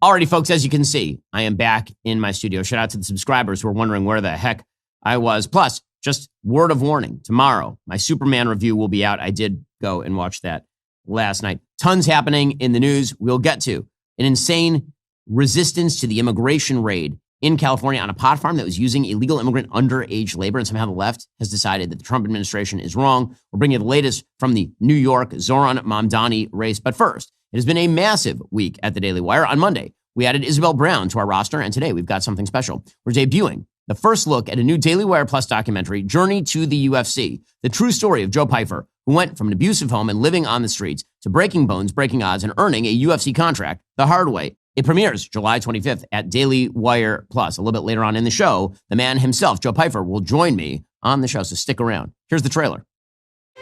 Alrighty, folks, as you can see, I am back in my studio. Shout out to the subscribers who are wondering where the heck I was. Plus, just word of warning, tomorrow, my Superman review will be out. I did go and watch that last night. Tons happening in the news. We'll get to an insane resistance to the immigration raid in California on a pot farm that was using illegal immigrant underage labor, and somehow the left has decided that the Trump administration is wrong. We'll bring you the latest from the New York Zoran Mamdani race. But first, it has been a massive week at the Daily Wire. On Monday, we added Isabel Brown to our roster, and today we've got something special. We're debuting the first look at a new Daily Wire Plus documentary, Journey to the UFC, the true story of Joe Pyfer, who went from an abusive home and living on the streets to breaking bones, breaking odds, and earning a UFC contract the hard way. It premieres July 25th at Daily Wire Plus. A little bit later on in the show, the man himself, Joe Pyfer, will join me on the show, so stick around. Here's the trailer.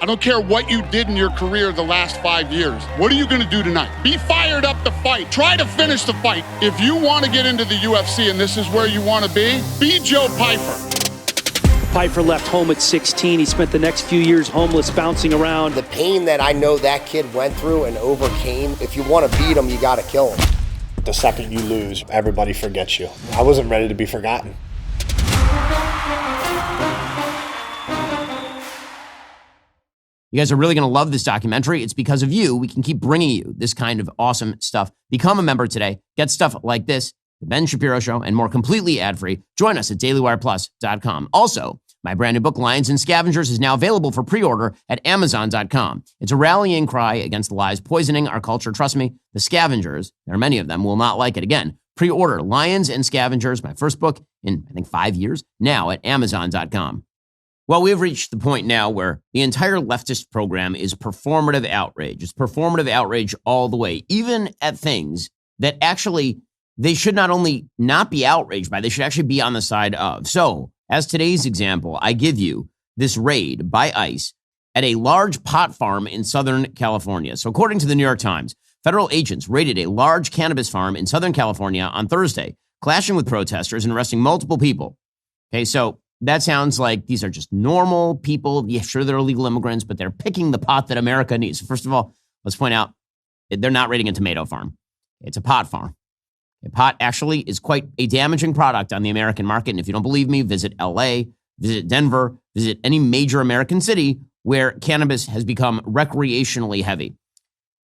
I don't care what you did in your career the last 5 years. What are you going to do tonight? Be fired up to fight. Try to finish the fight. If you want to get into the UFC and this is where you want to be Joe Pyfer. Pyfer left home at 16. He spent the next few years homeless, bouncing around. The pain that I know that kid went through and overcame, if you want to beat him, you got to kill him. The second you lose, everybody forgets you. I wasn't ready to be forgotten. You guys are really going to love this documentary. It's because of you. We can keep bringing you this kind of awesome stuff. Become a member today. Get stuff like this, The Ben Shapiro Show, and more completely ad-free. Join us at dailywireplus.com. Also, my brand new book, Lions and Scavengers, is now available for pre-order at amazon.com. It's a rallying cry against the lies poisoning our culture. Trust me, the scavengers, there are many of them, will not like it. Again, pre-order Lions and Scavengers, my first book in, I think, 5 years, now at amazon.com. Well, we've reached the point now where the entire leftist program is performative outrage. It's performative outrage all the way, even at things that actually they should not only not be outraged by, they should actually be on the side of. So, as today's example, I give you this raid by ICE at a large pot farm in Southern California. So, according to the New York Times, federal agents raided a large cannabis farm in Southern California on Thursday, clashing with protesters and arresting multiple people. Okay, so that sounds like these are just normal people. Yeah, sure, they're illegal immigrants, but they're picking the pot that America needs. First of all, let's point out, they're not raiding a tomato farm. It's a pot farm. A pot actually is quite a damaging product on the American market. And if you don't believe me, visit LA, visit Denver, visit any major American city where cannabis has become recreationally heavy.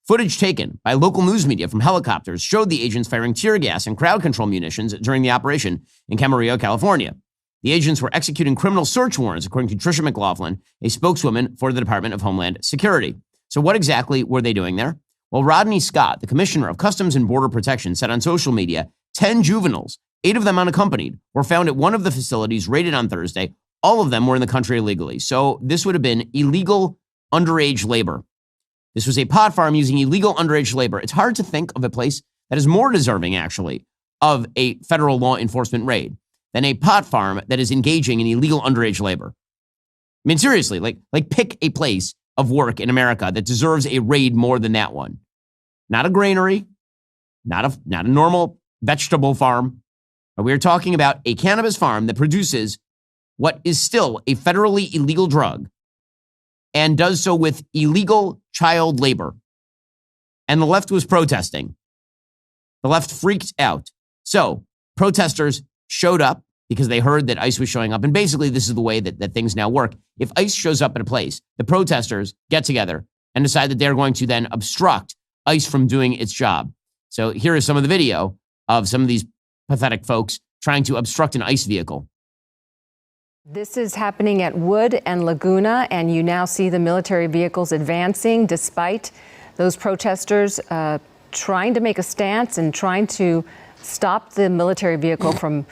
Footage taken by local news media from helicopters showed the agents firing tear gas and crowd control munitions during the operation in Camarillo, California. The agents were executing criminal search warrants, according to Tricia McLaughlin, a spokeswoman for the Department of Homeland Security. So what exactly were they doing there? Well, Rodney Scott, the commissioner of Customs and Border Protection, said on social media, 10 juveniles, 8 of them unaccompanied, were found at one of the facilities raided on Thursday. All of them were in the country illegally. So this would have been illegal underage labor. This was a pot farm using illegal underage labor. It's hard to think of a place that is more deserving, actually, of a federal law enforcement raid than a pot farm that is engaging in illegal underage labor. I mean, seriously, like pick a place of work in America that deserves a raid more than that one. Not a granary, not a normal vegetable farm. We're talking about a cannabis farm that produces what is still a federally illegal drug and does so with illegal child labor. And the left was protesting. The left freaked out. So protesters showed up because they heard that ICE was showing up. And basically, this is the way that things now work. If ICE shows up at a place, the protesters get together and decide that they're going to then obstruct ICE from doing its job. So here is some of the video of some of these pathetic folks trying to obstruct an ICE vehicle. This is happening at Wood and Laguna, and you now see the military vehicles advancing despite those protesters trying to make a stance and trying to stop the military vehicle from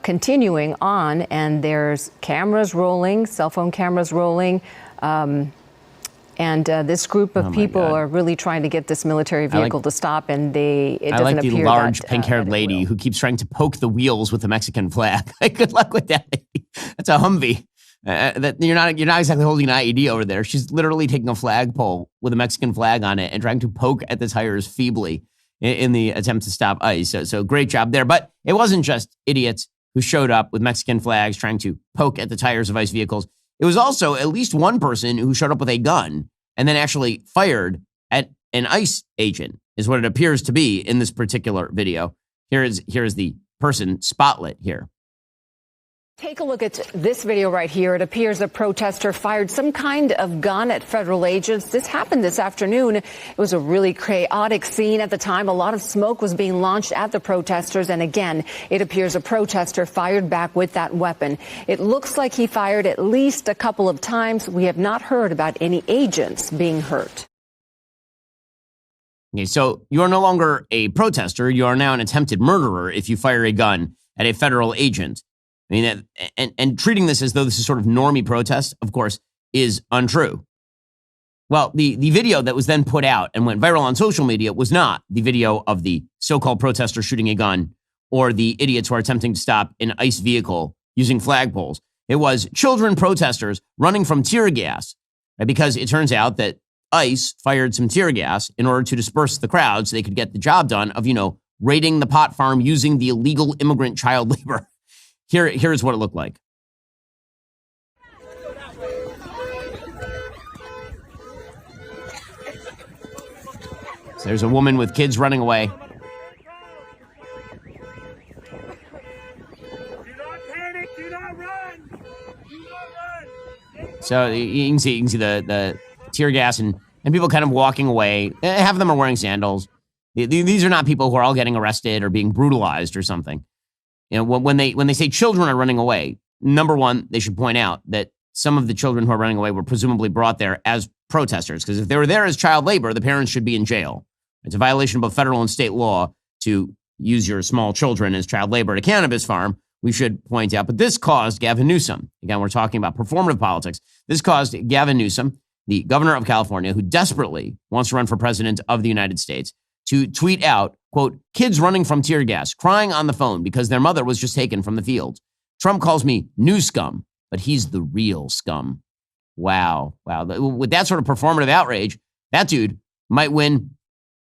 continuing on. And there's cameras rolling, cell phone cameras rolling. And this group of people are really trying to get this military vehicle to stop, and it doesn't appear that I like the large pink-haired lady who keeps trying to poke the wheels with the Mexican flag. Good luck with that lady. That's a Humvee. That you're not exactly holding an IED over there. She's literally taking a flagpole with a Mexican flag on it and trying to poke at the tires feebly in the attempt to stop ICE. So great job there. But it wasn't just idiots who showed up with Mexican flags trying to poke at the tires of ICE vehicles. It was also at least one person who showed up with a gun and then actually fired at an ICE agent, is what it appears to be in this particular video. Here's the person spotlit here. Take a look at this video right here. It appears a protester fired some kind of gun at federal agents. This happened this afternoon. It was a really chaotic scene at the time. A lot of smoke was being launched at the protesters. And again, it appears a protester fired back with that weapon. It looks like he fired at least a couple of times. We have not heard about any agents being hurt. Okay, so you are no longer a protester. You are now an attempted murderer if you fire a gun at a federal agent. I mean, and treating this as though this is sort of normie protest, of course, is untrue. Well, the video that was then put out and went viral on social media was not the video of the so-called protester shooting a gun or the idiots who are attempting to stop an ICE vehicle using flagpoles. It was children protesters running from tear gas, right? Because it turns out that ICE fired some tear gas in order to disperse the crowd so they could get the job done of, raiding the pot farm using the illegal immigrant child labor. Here's what it looked like. So there's a woman with kids running away. Do not panic, do not run. Do not run. So you can see the tear gas and people kind of walking away. Half of them are wearing sandals. These are not people who are all getting arrested or being brutalized or something. When they say children are running away, number one, they should point out that some of the children who are running away were presumably brought there as protesters, because if they were there as child labor, the parents should be in jail. It's a violation of both federal and state law to use your small children as child labor at a cannabis farm, we should point out. But this caused Gavin Newsom, again, we're talking about performative politics. This caused Gavin Newsom, the governor of California, who desperately wants to run for president of the United States, to tweet out, quote, kids running from tear gas, crying on the phone because their mother was just taken from the field. Trump calls me new scum, but he's the real scum. Wow. With that sort of performative outrage, that dude might win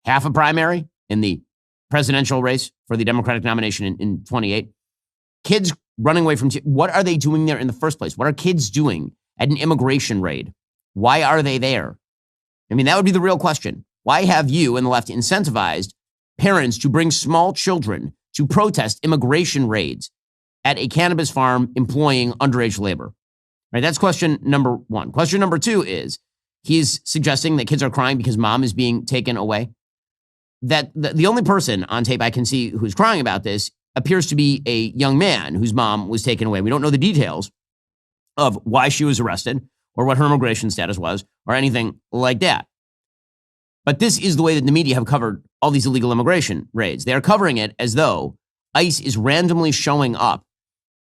half a primary in the presidential race for the Democratic nomination in 28. Kids running away from, what are they doing there in the first place? What are kids doing at an immigration raid? Why are they there? I mean, that would be the real question. Why have you and the left incentivized parents to bring small children to protest immigration raids at a cannabis farm employing underage labor? Right, that's question number one. Question number two is, he's suggesting that kids are crying because mom is being taken away. That the only person on tape I can see who's crying about this appears to be a young man whose mom was taken away. We don't know the details of why she was arrested or what her immigration status was or anything like that. But this is the way that the media have covered all these illegal immigration raids. They are covering it as though ICE is randomly showing up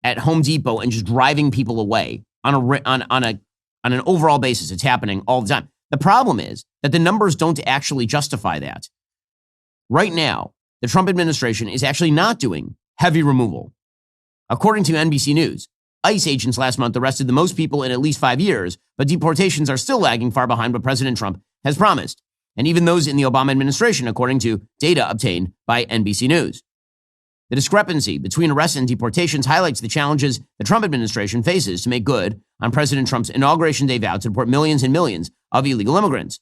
at Home Depot and just driving people away on an overall basis. It's happening all the time. The problem is that the numbers don't actually justify that. Right now, the Trump administration is actually not doing heavy removal. According to NBC News, ICE agents last month arrested the most people in at least 5 years, but deportations are still lagging far behind what President Trump has promised, and even those in the Obama administration, according to data obtained by NBC News. The discrepancy between arrests and deportations highlights the challenges the Trump administration faces to make good on President Trump's Inauguration Day vow to deport millions and millions of illegal immigrants.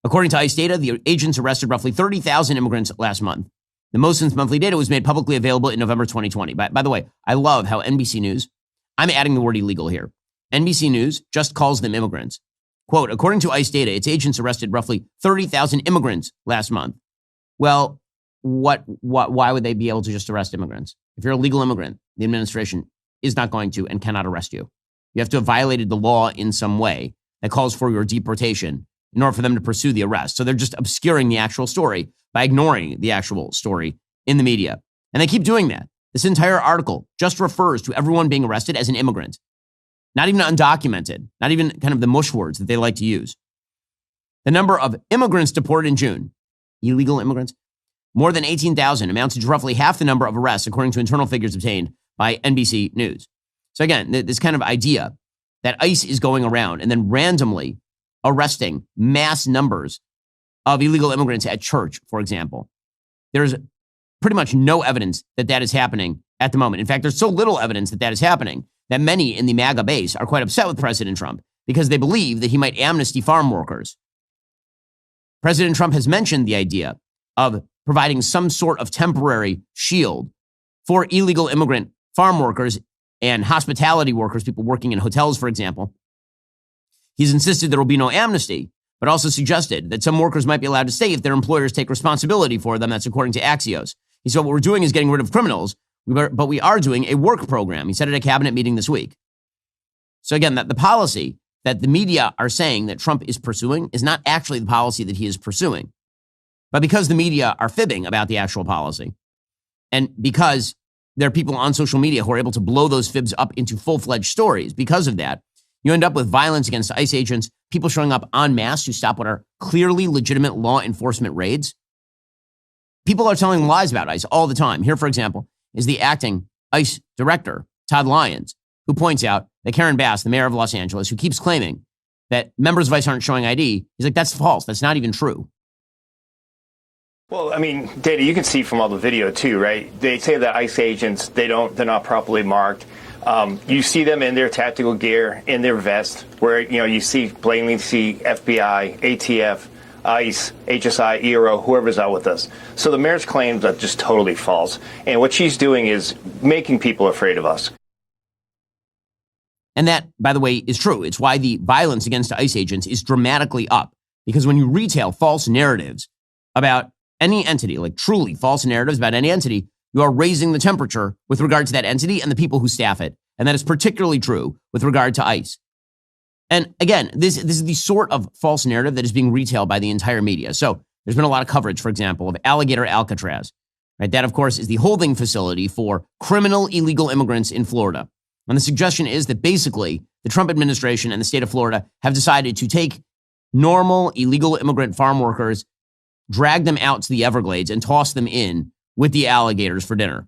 According to ICE data, the agents arrested roughly 30,000 immigrants last month. The most since monthly data was made publicly available in November 2020. By the way, I love how NBC News, I'm adding the word illegal here. NBC News just calls them immigrants. Quote, according to ICE data, its agents arrested roughly 30,000 immigrants last month. Well, why would they be able to just arrest immigrants? If you're a legal immigrant, the administration is not going to and cannot arrest you. You have to have violated the law in some way that calls for your deportation in order for them to pursue the arrest. So they're just obscuring the actual story by ignoring the actual story in the media. And they keep doing that. This entire article just refers to everyone being arrested as an immigrant. Not even undocumented, not even kind of the mush words that they like to use. The number of immigrants deported in June, illegal immigrants, more than 18,000, amounts to roughly half the number of arrests, according to internal figures obtained by NBC News. So again, this kind of idea that ICE is going around and then randomly arresting mass numbers of illegal immigrants at church, for example. There's pretty much no evidence that that is happening at the moment. In fact, there's so little evidence that that is happening that many in the MAGA base are quite upset with President Trump because they believe that he might amnesty farm workers. President Trump has mentioned the idea of providing some sort of temporary shield for illegal immigrant farm workers and hospitality workers, people working in hotels, for example. He's insisted there will be no amnesty, but also suggested that some workers might be allowed to stay if their employers take responsibility for them. That's according to Axios. He said, what we're doing is getting rid of criminals, but we are doing a work program. He said at a cabinet meeting this week. So again, that the policy that the media are saying that Trump is pursuing is not actually the policy that he is pursuing. But because the media are fibbing about the actual policy, and because there are people on social media who are able to blow those fibs up into full-fledged stories, because of that, you end up with violence against ICE agents, people showing up en masse to stop what are clearly legitimate law enforcement raids. People are telling lies about ICE all the time. Here, for example, is the acting ICE director, Todd Lyons, who points out that Karen Bass, the mayor of Los Angeles, who keeps claiming that members of ICE aren't showing ID, he's like, that's false. That's not even true. Well, I mean, Dana, you can see from all the video too, right? They say that ICE agents, they're not properly marked. You see them in their tactical gear, in their vest, where, you blatantly see FBI, ATF, ICE, HSI, ERO, whoever's out with us. So the mayor's claims are just totally false. And what she's doing is making people afraid of us. And that, by the way, is true. It's why the violence against ICE agents is dramatically up. Because when you retail false narratives about any entity, like truly false narratives about any entity, you are raising the temperature with regard to that entity and the people who staff it. And that is particularly true with regard to ICE. And again, this is the sort of false narrative that is being retailed by the entire media. So there's been a lot of coverage, for example, of Alligator Alcatraz. Right? That, of course, is the holding facility for criminal illegal immigrants in Florida. And the suggestion is that basically the Trump administration and the state of Florida have decided to take normal illegal immigrant farm workers, drag them out to the Everglades and toss them in with the alligators for dinner,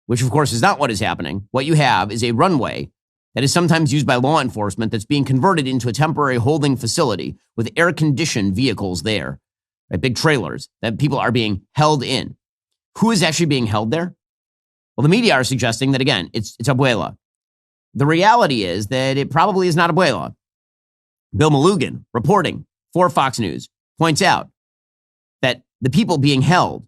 which of course is not what is happening. What you have is a runway that is sometimes used by law enforcement that's being converted into a temporary holding facility with air-conditioned vehicles there, right? Big trailers that people are being held in. Who is actually being held there? Well, the media are suggesting that, again, it's Abuela. The reality is that it probably is not Abuela. Bill Malugin, reporting for Fox News, points out that the people being held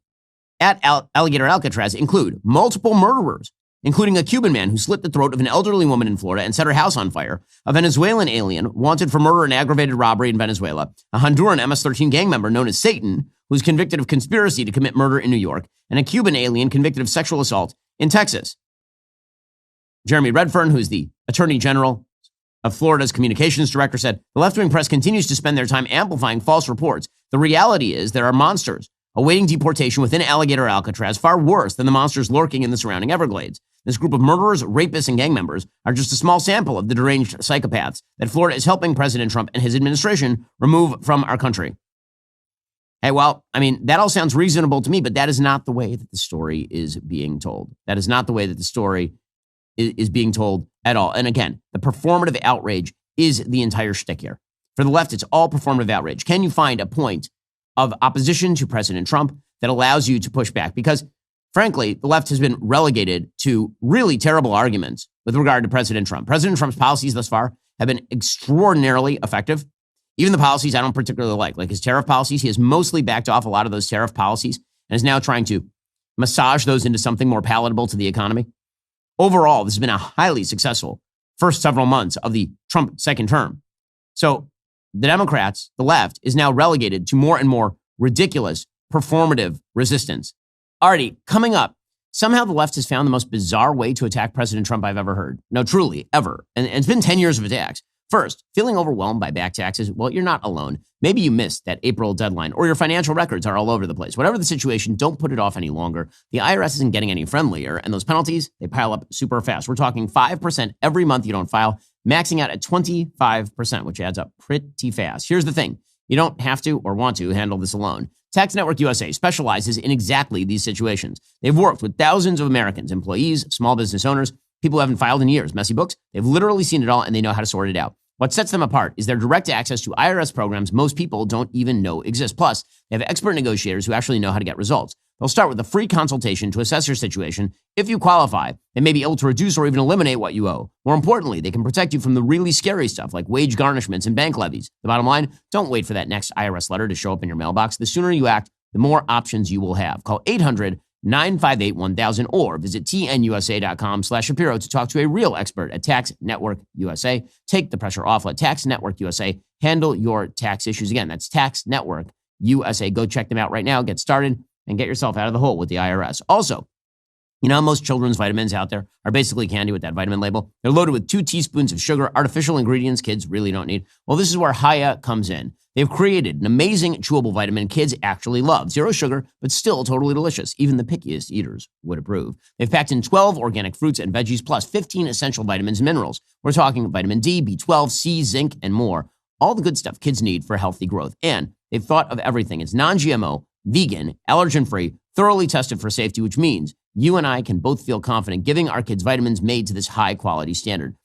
at Alligator Alcatraz include multiple murderers, including a Cuban man who slit the throat of an elderly woman in Florida and set her house on fire, a Venezuelan alien wanted for murder and aggravated robbery in Venezuela, a Honduran MS-13 gang member known as Satan, who was convicted of conspiracy to commit murder in New York, and a Cuban alien convicted of sexual assault in Texas. Jeremy Redfern, who's the Attorney General of Florida's communications director, said, the left-wing press continues to spend their time amplifying false reports. The reality is there are monsters awaiting deportation within Alligator Alcatraz, far worse than the monsters lurking in the surrounding Everglades. This group of murderers, rapists, and gang members are just a small sample of the deranged psychopaths that Florida is helping President Trump and his administration remove from our country. Hey, well, I mean, that all sounds reasonable to me, but that is not the way that the story is being told. That is not the way that the story is being told at all. And again, the performative outrage is the entire shtick here. For the left, it's all performative outrage. Can you find a point of opposition to President Trump that allows you to push back? Because frankly, the left has been relegated to really terrible arguments with regard to President Trump. President Trump's policies thus far have been extraordinarily effective. Even the policies I don't particularly like his tariff policies, he has mostly backed off a lot of those tariff policies and is now trying to massage those into something more palatable to the economy. Overall, this has been a highly successful first several months of the Trump second term. So the Democrats, the left, is now relegated to more and more ridiculous performative resistance. Alrighty, coming up, somehow the left has found the most bizarre way to attack President Trump I've ever heard. No, truly, ever. And it's been 10 years of attacks. First, feeling overwhelmed by back taxes? Well, you're not alone. Maybe you missed that April deadline, or your financial records are all over the place. Whatever the situation, don't put it off any longer. The IRS isn't getting any friendlier, and those penalties, they pile up super fast. We're talking 5% every month you don't file, maxing out at 25%, which adds up pretty fast. Here's the thing. You don't have to or want to handle this alone. Tax Network USA specializes in exactly these situations. They've worked with thousands of Americans, employees, small business owners, people who haven't filed in years, messy books. They've literally seen it all, and they know how to sort it out. What sets them apart is their direct access to IRS programs most people don't even know exist. Plus, they have expert negotiators who actually know how to get results. They'll start with a free consultation to assess your situation. If you qualify, they may be able to reduce or even eliminate what you owe. More importantly, they can protect you from the really scary stuff like wage garnishments and bank levies. The bottom line, don't wait for that next IRS letter to show up in your mailbox. The sooner you act, the the more options you will have. Call 800-958-1000 or visit tnusa.com/Shapiro to talk to a real expert at Tax Network USA. Take the pressure off. Let Tax Network USA handle your tax issues. Again, that's Tax Network USA. Go check them out right now. Get started and get yourself out of the hole with the IRS. Also, you know, most children's vitamins out there are basically candy with that vitamin label. They're loaded with 2 teaspoons of sugar, artificial ingredients kids really don't need. Well, this is where Hiya comes in. They've created an amazing chewable vitamin kids actually love. 0 sugar, but still totally delicious. Even the pickiest eaters would approve. They've packed in 12 organic fruits and veggies, plus 15 essential vitamins and minerals. We're talking vitamin D, B12, C, zinc, and more. All the good stuff kids need for healthy growth. And they've thought of everything. It's non-GMO, vegan, allergen-free, thoroughly tested for safety, which means you and I can both feel confident giving our kids vitamins made to this high-quality standard.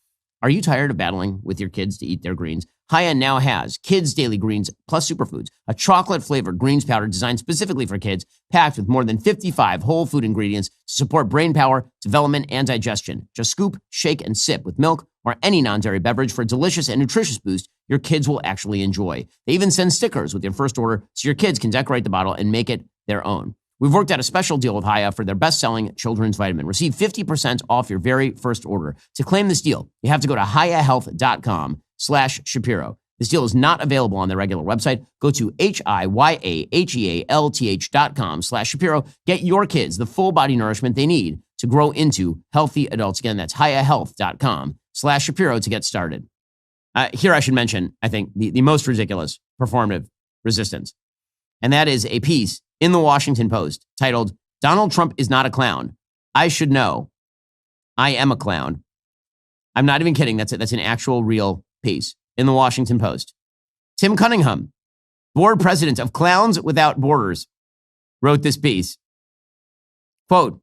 Are you tired of battling with your kids to eat their greens? Hiya now has Kids Daily Greens plus Superfoods, a chocolate-flavored greens powder designed specifically for kids, packed with more than 55 whole food ingredients to support brain power, development, and digestion. Just scoop, shake, and sip with milk or any non-dairy beverage for a delicious and nutritious boost your kids will actually enjoy. They even send stickers with your first order so your kids can decorate the bottle and make it their own. We've worked out a special deal with Hiya for their best-selling children's vitamin. Receive 50% off your very first order. To claim this deal, you have to go to hiyahealth.com/Shapiro. This deal is not available on their regular website. Go to hiyahealth.com/Shapiro. Get your kids the full body nourishment they need to grow into healthy adults. Again, that's hiyahealth.com/Shapiro to get started. Here I should mention, I think, the most ridiculous performative resistance. And that is a piece in the Washington Post titled, "Donald Trump is not a clown. I should know. I am a clown." I'm not even kidding. That's an actual real piece in the Washington Post. Tim Cunningham, board president of Clowns Without Borders, wrote this piece. Quote,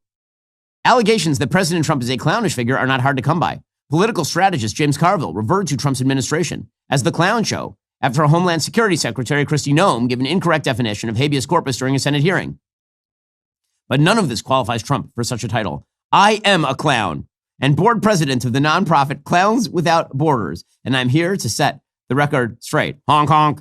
"Allegations that President Trump is a clownish figure are not hard to come by. Political strategist James Carville referred to Trump's administration as the clown show after Homeland Security Secretary Kristi Noem gave an incorrect definition of habeas corpus during a Senate hearing. But none of this qualifies Trump for such a title. I am a clown and board president of the nonprofit Clowns Without Borders, and I'm here to set the record straight. Honk, honk."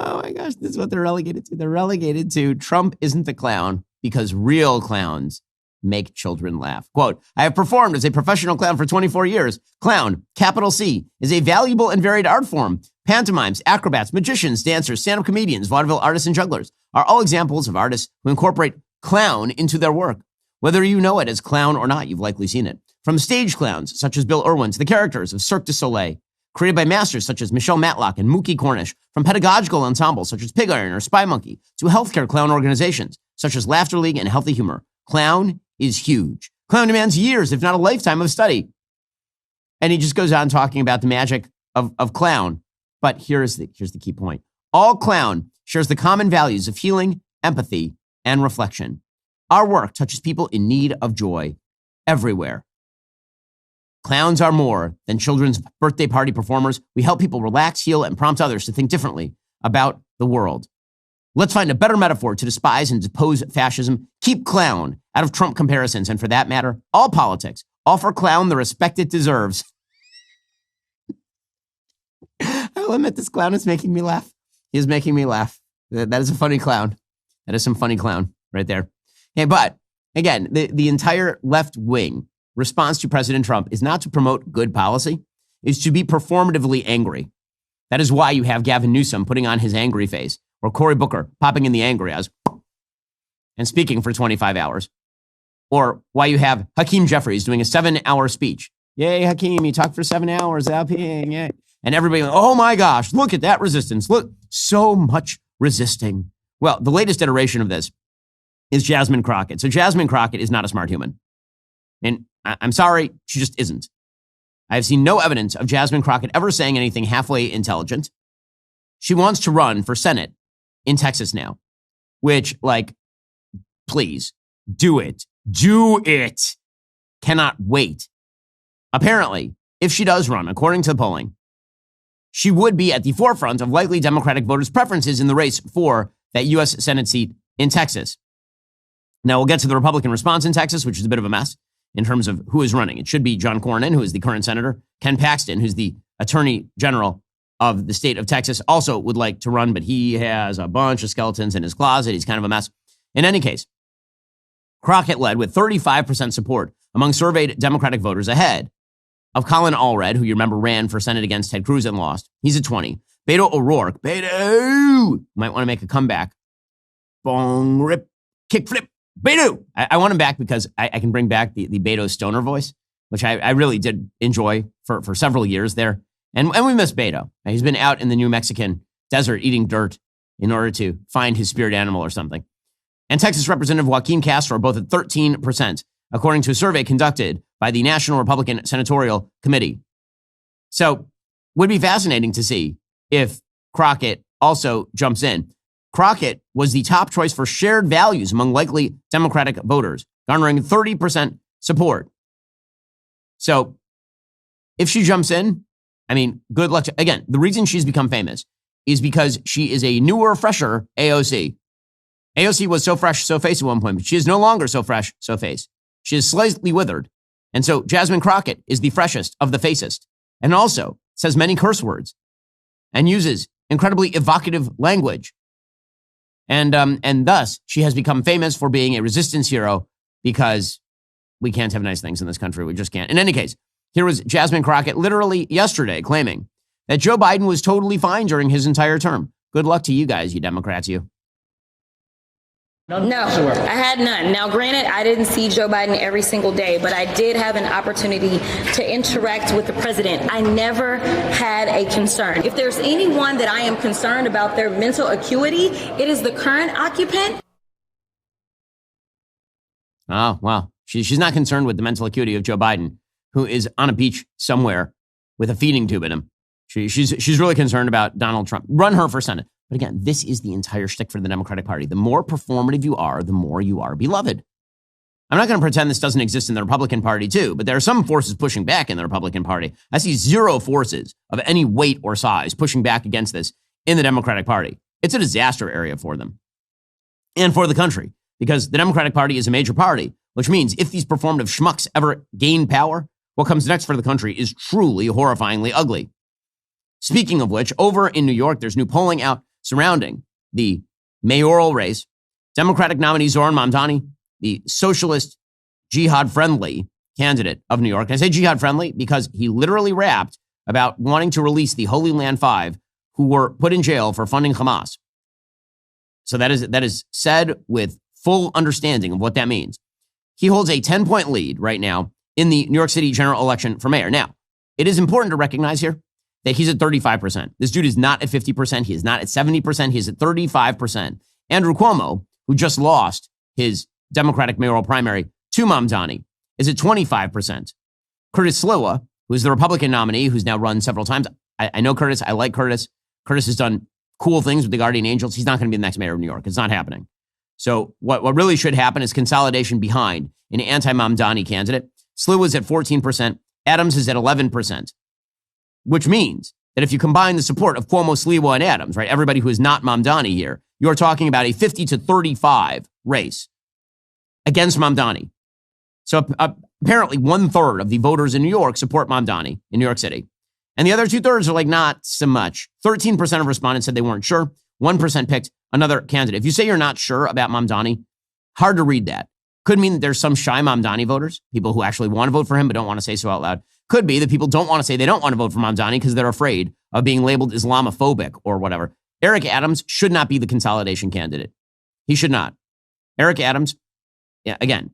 Oh my gosh, this is what they're relegated to. They're relegated to Trump isn't the clown because real clowns make children laugh. Quote, "I have performed as a professional clown for 24 years. Clown, capital C, is a valuable and varied art form. Pantomimes, acrobats, magicians, dancers, stand-up comedians, vaudeville artists, and jugglers are all examples of artists who incorporate clown into their work. Whether you know it as clown or not, you've likely seen it. From stage clowns, such as Bill Irwin, to the characters of Cirque du Soleil, created by masters such as Michelle Matlock and Mookie Cornish, from pedagogical ensembles such as Pig Iron or Spy Monkey, to healthcare clown organizations such as Laughter League and Healthy Humor. Clown is huge. Clown demands years, if not a lifetime of study." And he just goes on talking about the magic of clown. But here's the key point. All clown shares the common values of healing, empathy, and reflection. Our work touches people in need of joy everywhere. Clowns are more than children's birthday party performers. We help people relax, heal, and prompt others to think differently about the world. Let's find a better metaphor to despise and depose fascism. Keep clown out of Trump comparisons, and for that matter, all politics. Offer clown the respect it deserves. I'll admit this clown is making me laugh. He is making me laugh. That is a funny clown. That is some funny clown right there. Okay, but again, the entire left wing response to President Trump is not to promote good policy, is to be performatively angry. That is why you have Gavin Newsom putting on his angry face, or Cory Booker popping in the angry eyes and speaking for 25 hours. Or why you have Hakeem Jeffries doing a 7-hour speech. Yay, Hakeem, you talked for 7 hours, LPing, yay. And everybody, oh my gosh, look at that resistance. Look, so much resisting. Well, the latest iteration of this is Jasmine Crockett. So Jasmine Crockett is not a smart human. And I'm sorry, she just isn't. I have seen no evidence of Jasmine Crockett ever saying anything halfway intelligent. She wants to run for Senate in Texas now, which, like, please, do it. Do it. Cannot wait. Apparently, if she does run, according to the polling, she would be at the forefront of likely Democratic voters' preferences in the race for that U.S. Senate seat in Texas. Now, we'll get to the Republican response in Texas, which is a bit of a mess in terms of who is running. It should be John Cornyn, who is the current senator, Ken Paxton, who's the attorney general of the state of Texas, also would like to run, but he has a bunch of skeletons in his closet. He's kind of a mess. In any case, Crockett led with 35% support among surveyed Democratic voters, ahead of Colin Allred, who you remember ran for Senate against Ted Cruz and lost. He's at 20. Beto O'Rourke, Beto, might want to make a comeback. Bong, rip, kick, flip, Beto. I want him back because I can bring back the Beto stoner voice, which I really did enjoy for several years there. And we miss Beto. He's been out in the New Mexican desert eating dirt in order to find his spirit animal or something. And Texas Representative Joaquin Castro are both at 13%, according to a survey conducted by the National Republican Senatorial Committee. So would be fascinating to see if Crockett also jumps in. Crockett was the top choice for shared values among likely Democratic voters, garnering 30% support. So if she jumps in, I mean, good luck. Again, the reason she's become famous is because she is a newer, fresher AOC. AOC was so fresh, so face at one point, but she is no longer so fresh, so face. She is slightly withered. And so Jasmine Crockett is the freshest of the facest, and also says many curse words and uses incredibly evocative language. And thus she has become famous for being a resistance hero because we can't have nice things in this country. We just can't. In any case, here was Jasmine Crockett literally yesterday claiming that Joe Biden was totally fine during his entire term. Good luck to you guys, you Democrats, you. No, I had none. Now, granted, I didn't see Joe Biden every single day, but I did have an opportunity to interact with the president. I never had a concern. If there's anyone that I am concerned about their mental acuity, it is the current occupant. Oh, wow. She's not concerned with the mental acuity of Joe Biden, who is on a beach somewhere with a feeding tube in him. She's really concerned about Donald Trump. Run her for Senate. But again, this is the entire shtick for the Democratic Party. The more performative you are, the more you are beloved. I'm not going to pretend this doesn't exist in the Republican Party too, but there are some forces pushing back in the Republican Party. I see zero forces of any weight or size pushing back against this in the Democratic Party. It's a disaster area for them and for the country because the Democratic Party is a major party, which means if these performative schmucks ever gain power, what comes next for the country is truly horrifyingly ugly. Speaking of which, over in New York, there's new polling out surrounding the mayoral race. Democratic nominee Zohran Mamdani, the socialist jihad-friendly candidate of New York. And I say jihad-friendly because he literally rapped about wanting to release the Holy Land Five who were put in jail for funding Hamas. So that is said with full understanding of what that means. He holds a 10-point lead right now in the New York City general election for mayor. Now, it is important to recognize here that he's at 35%. This dude is not at 50%. He is not at 70%. He is at 35%. Andrew Cuomo, who just lost his Democratic mayoral primary to Mamdani, is at 25%. Curtis Sliwa, who is the Republican nominee, who's now run several times. I know Curtis. I like Curtis. Curtis has done cool things with the Guardian Angels. He's not going to be the next mayor of New York. It's not happening. So what really should happen is consolidation behind an anti-Mamdani candidate. Sliwa's at 14%. Adams is at 11%. Which means that if you combine the support of Cuomo, Sliwa, and Adams, right, everybody who is not Mamdani here, you're talking about a 50-35 race against Mamdani. So apparently 1/3 of the voters in New York support Mamdani in New York City. And the other 2/3 are like, not so much. 13% of respondents said they weren't sure. 1% picked another candidate. If you say you're not sure about Mamdani, hard to read that. Could mean that there's some shy Mamdani voters, people who actually want to vote for him but don't want to say so out loud. Could be that people don't want to say they don't want to vote for Mamdani because they're afraid of being labeled Islamophobic or whatever. Eric Adams should not be the consolidation candidate. He should not. Eric Adams, yeah, again,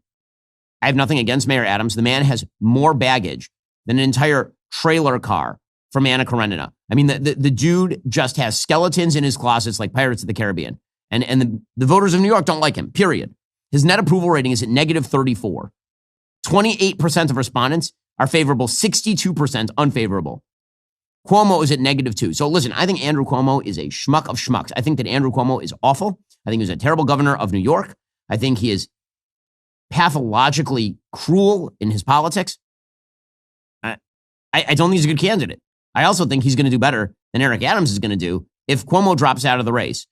I have nothing against Mayor Adams. The man has more baggage than an entire trailer car from Anna Karenina. I mean, the dude just has skeletons in his closets like Pirates of the Caribbean. And the voters of New York don't like him, period. His net approval rating is at -34. 28% of respondents are favorable, 62% unfavorable. Cuomo is at -2. So listen, I think Andrew Cuomo is a schmuck of schmucks. I think that Andrew Cuomo is awful. I think he's a terrible governor of New York. I think he is pathologically cruel in his politics. I don't think he's a good candidate. I also think he's going to do better than Eric Adams is going to do if Cuomo drops out of the race.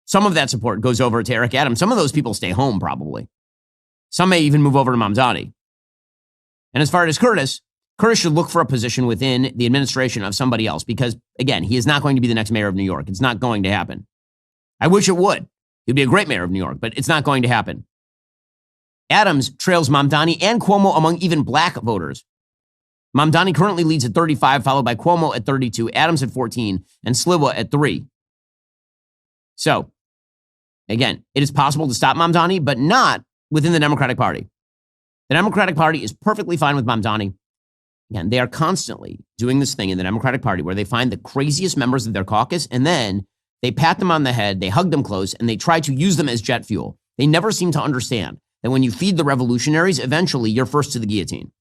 Some of that support goes over to Eric Adams. Some of those people stay home, probably. Some may even move over to Mamdani. And as far as Curtis Curtis should look for a position within the administration of somebody else because, again, he is not going to be the next mayor of New York. It's not going to happen. I wish it would. He'd be a great mayor of New York, but it's not going to happen. Adams trails Mamdani and Cuomo among even black voters. Mamdani currently leads at 35, followed by Cuomo at 32, Adams at 14, and Sliwa at 3. So, again, it is possible to stop Mamdani, but not within the Democratic Party. The Democratic Party is perfectly fine with Mamdani. Again, they are constantly doing this thing in the Democratic Party where they find the craziest members of their caucus and then they pat them on the head, they hug them close, and they try to use them as jet fuel. They never seem to understand that when you feed the revolutionaries, eventually you're first to the guillotine.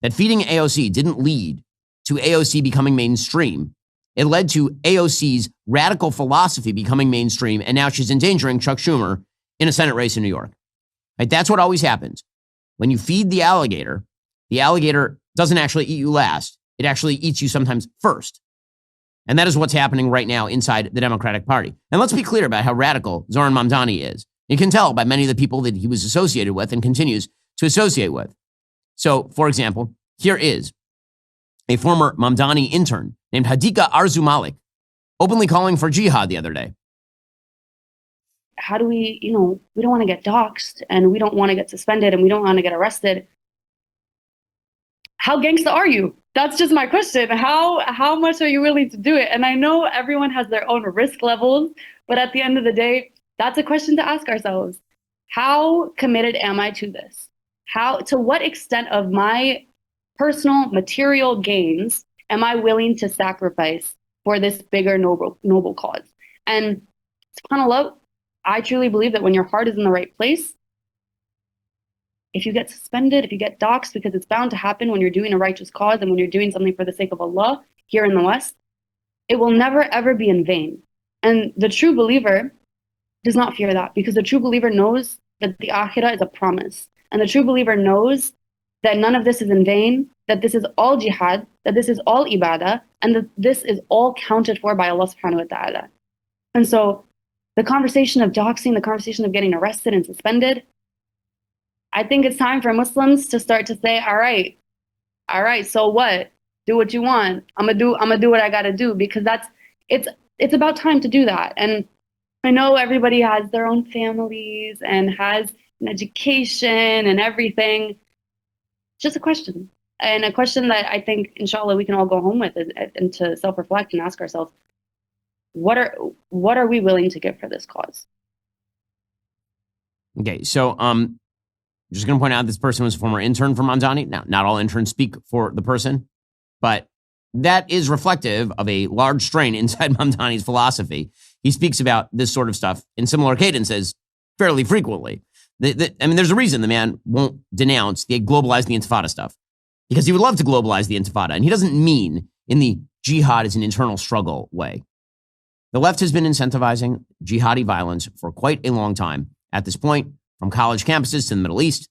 That feeding AOC didn't lead to AOC becoming mainstream. It led to AOC's radical philosophy becoming mainstream, and now she's endangering Chuck Schumer in a Senate race in New York. Right? That's what always happens. When you feed the alligator doesn't actually eat you last. It actually eats you sometimes first. And that is what's happening right now inside the Democratic Party. And let's be clear about how radical Zohran Mamdani is. You can tell by many of the people that he was associated with and continues to associate with. So, for example, here is a former Mamdani intern named Hadika Arzu Malik openly calling for jihad the other day. How do we don't want to get doxxed and we don't want to get suspended and we don't want to get arrested. How gangsta are you? That's just my question. How much are you willing to do it? And I know everyone has their own risk levels, but at the end of the day, that's a question to ask ourselves. How committed am I to this? To what extent of my personal material gains am I willing to sacrifice for this bigger noble cause? And subhanAllah, I truly believe that when your heart is in the right place, if you get suspended, if you get doxxed, because it's bound to happen when you're doing a righteous cause and when you're doing something for the sake of Allah here in the West, it will never, ever be in vain. And the true believer does not fear that, because the true believer knows that the akhirah is a promise. And the true believer knows that none of this is in vain, that this is all jihad, that this is all ibadah, and that this is all counted for by Allah subhanahu wa ta'ala. And so the conversation of doxing, the conversation of getting arrested and suspended, I think it's time for Muslims to start to say, all right, so what? Do what you want. I'm gonna do what I gotta do, because it's about time to do that. And I know everybody has their own families and has an education and everything. It's just a question. And a question that I think, inshallah, we can all go home with and to self-reflect and ask ourselves, what are we willing to give for this cause? Okay, so just going to point out this person was a former intern for Mamdani. Now, not all interns speak for the person, but that is reflective of a large strain inside Mamdani's philosophy. He speaks about this sort of stuff in similar cadences fairly frequently. There's a reason the man won't denounce the globalize the intifada stuff, because he would love to globalize the intifada, and he doesn't mean in the jihad as an internal struggle way. The left has been incentivizing jihadi violence for quite a long time at this point, from college campuses to the Middle East.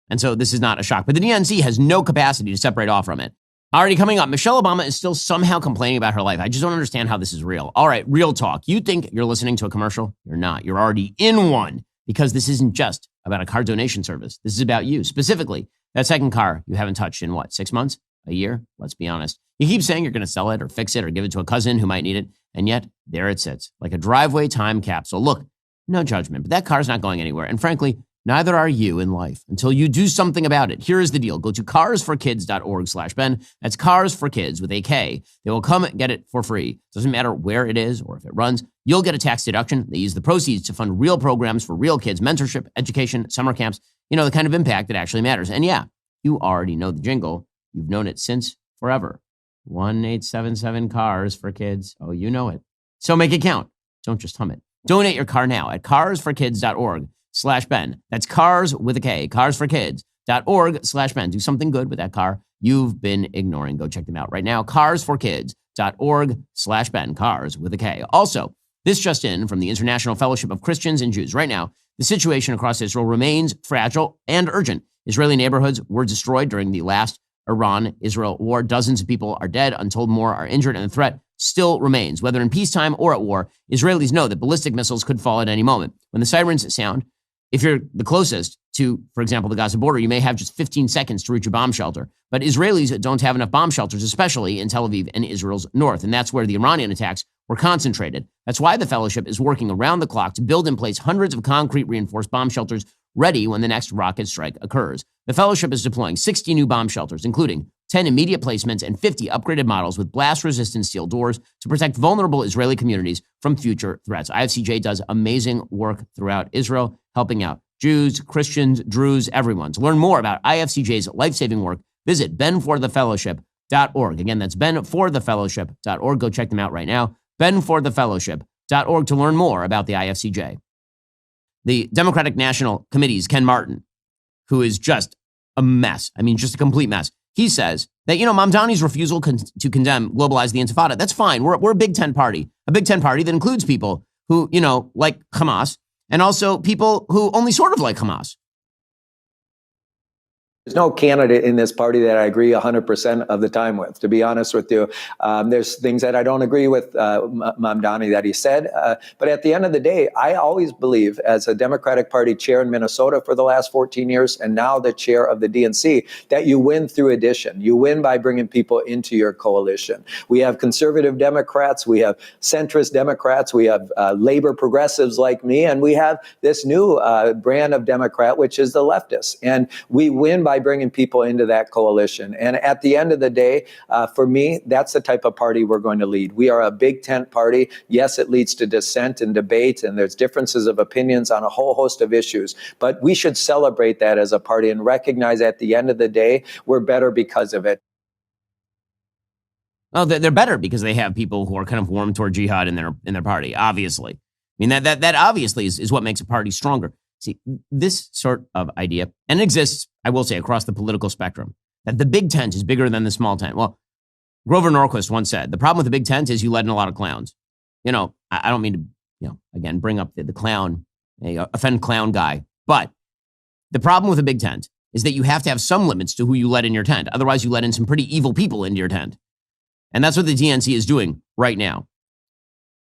And so this is not a shock. But the DNC has no capacity to separate off from it. Already coming up, Michelle Obama is still somehow complaining about her life. I just don't understand how this is real. All right, real talk. You think you're listening to a commercial? You're not. You're already in one, because this isn't just about a car donation service. This is about you. Specifically, that second car you haven't touched in 6 months? A year? Let's be honest. You keep saying you're going to sell it or fix it or give it to a cousin who might need it. And yet, there it sits, like a driveway time capsule. Look, no judgment, but that car's not going anywhere. And frankly, neither are you in life until you do something about it. Here is the deal. Go to carsforkids.org/Ben. That's Cars for Kids with a K. They will come get it for free. Doesn't matter where it is or if it runs. You'll get a tax deduction. They use the proceeds to fund real programs for real kids, mentorship, education, summer camps, the kind of impact that actually matters. And yeah, you already know the jingle. You've known it since forever. 1-877 Cars for Kids. Oh, you know it. So make it count. Don't just hum it. Donate your car now at carsforkids.org/Ben. That's cars with a K, carsforkids.org/Ben. Do something good with that car you've been ignoring. Go check them out right now. carsforkids.org/Ben, cars with a K. Also, this just in from the International Fellowship of Christians and Jews. Right now, the situation across Israel remains fragile and urgent. Israeli neighborhoods were destroyed during the last Iran-Israel war. Dozens of people are dead, untold more are injured, and the threat still remains. Whether in peacetime or at war, Israelis know that ballistic missiles could fall at any moment. When the sirens sound, if you're the closest to, for example, the Gaza border, you may have just 15 seconds to reach a bomb shelter. But Israelis don't have enough bomb shelters, especially in Tel Aviv and Israel's north. And that's where the Iranian attacks were concentrated. That's why the Fellowship is working around the clock to build in place hundreds of concrete reinforced bomb shelters ready when the next rocket strike occurs. The Fellowship is deploying 60 new bomb shelters, including 10 immediate placements and 50 upgraded models with blast-resistant steel doors to protect vulnerable Israeli communities from future threats. IFCJ does amazing work throughout Israel, helping out Jews, Christians, Druze, everyone. To learn more about IFCJ's life-saving work, visit benforthefellowship.org. Again, that's benforthefellowship.org. Go check them out right now. benforthefellowship.org to learn more about the IFCJ. The Democratic National Committee's Ken Martin, who is just a mess. I mean, just a complete mess. He says that, Mamdani's refusal to condemn globalize the Intifada, that's fine. We're a Big Ten party, that includes people who, like Hamas, and also people who only sort of like Hamas. There's no candidate in this party that I agree 100% of the time with, to be honest with you. There's things that I don't agree with Mamdani that he said. But at the end of the day, I always believe, as a Democratic Party chair in Minnesota for the last 14 years, and now the chair of the DNC, that you win through addition. You win by bringing people into your coalition. We have conservative Democrats, we have centrist Democrats, we have labor progressives like me, and we have this new brand of Democrat, which is the leftists. And we win by bringing people into that coalition. And at the end of the day, for me, that's the type of party we're going to lead. We are a big tent party. Yes, it leads to dissent and debate, and there's differences of opinions on a whole host of issues. But we should celebrate that as a party and recognize at the end of the day, we're better because of it. Well, they're better because they have people who are kind of warm toward jihad in their party, obviously. I mean, that obviously is what makes a party stronger. See, this sort of idea, and it exists, I will say, across the political spectrum, that the big tent is bigger than the small tent. Well, Grover Norquist once said, the problem with the big tent is you let in a lot of clowns. I don't mean to, again, bring up the clown, offend clown guy. But the problem with a big tent is that you have to have some limits to who you let in your tent. Otherwise, you let in some pretty evil people into your tent. And that's what the DNC is doing right now.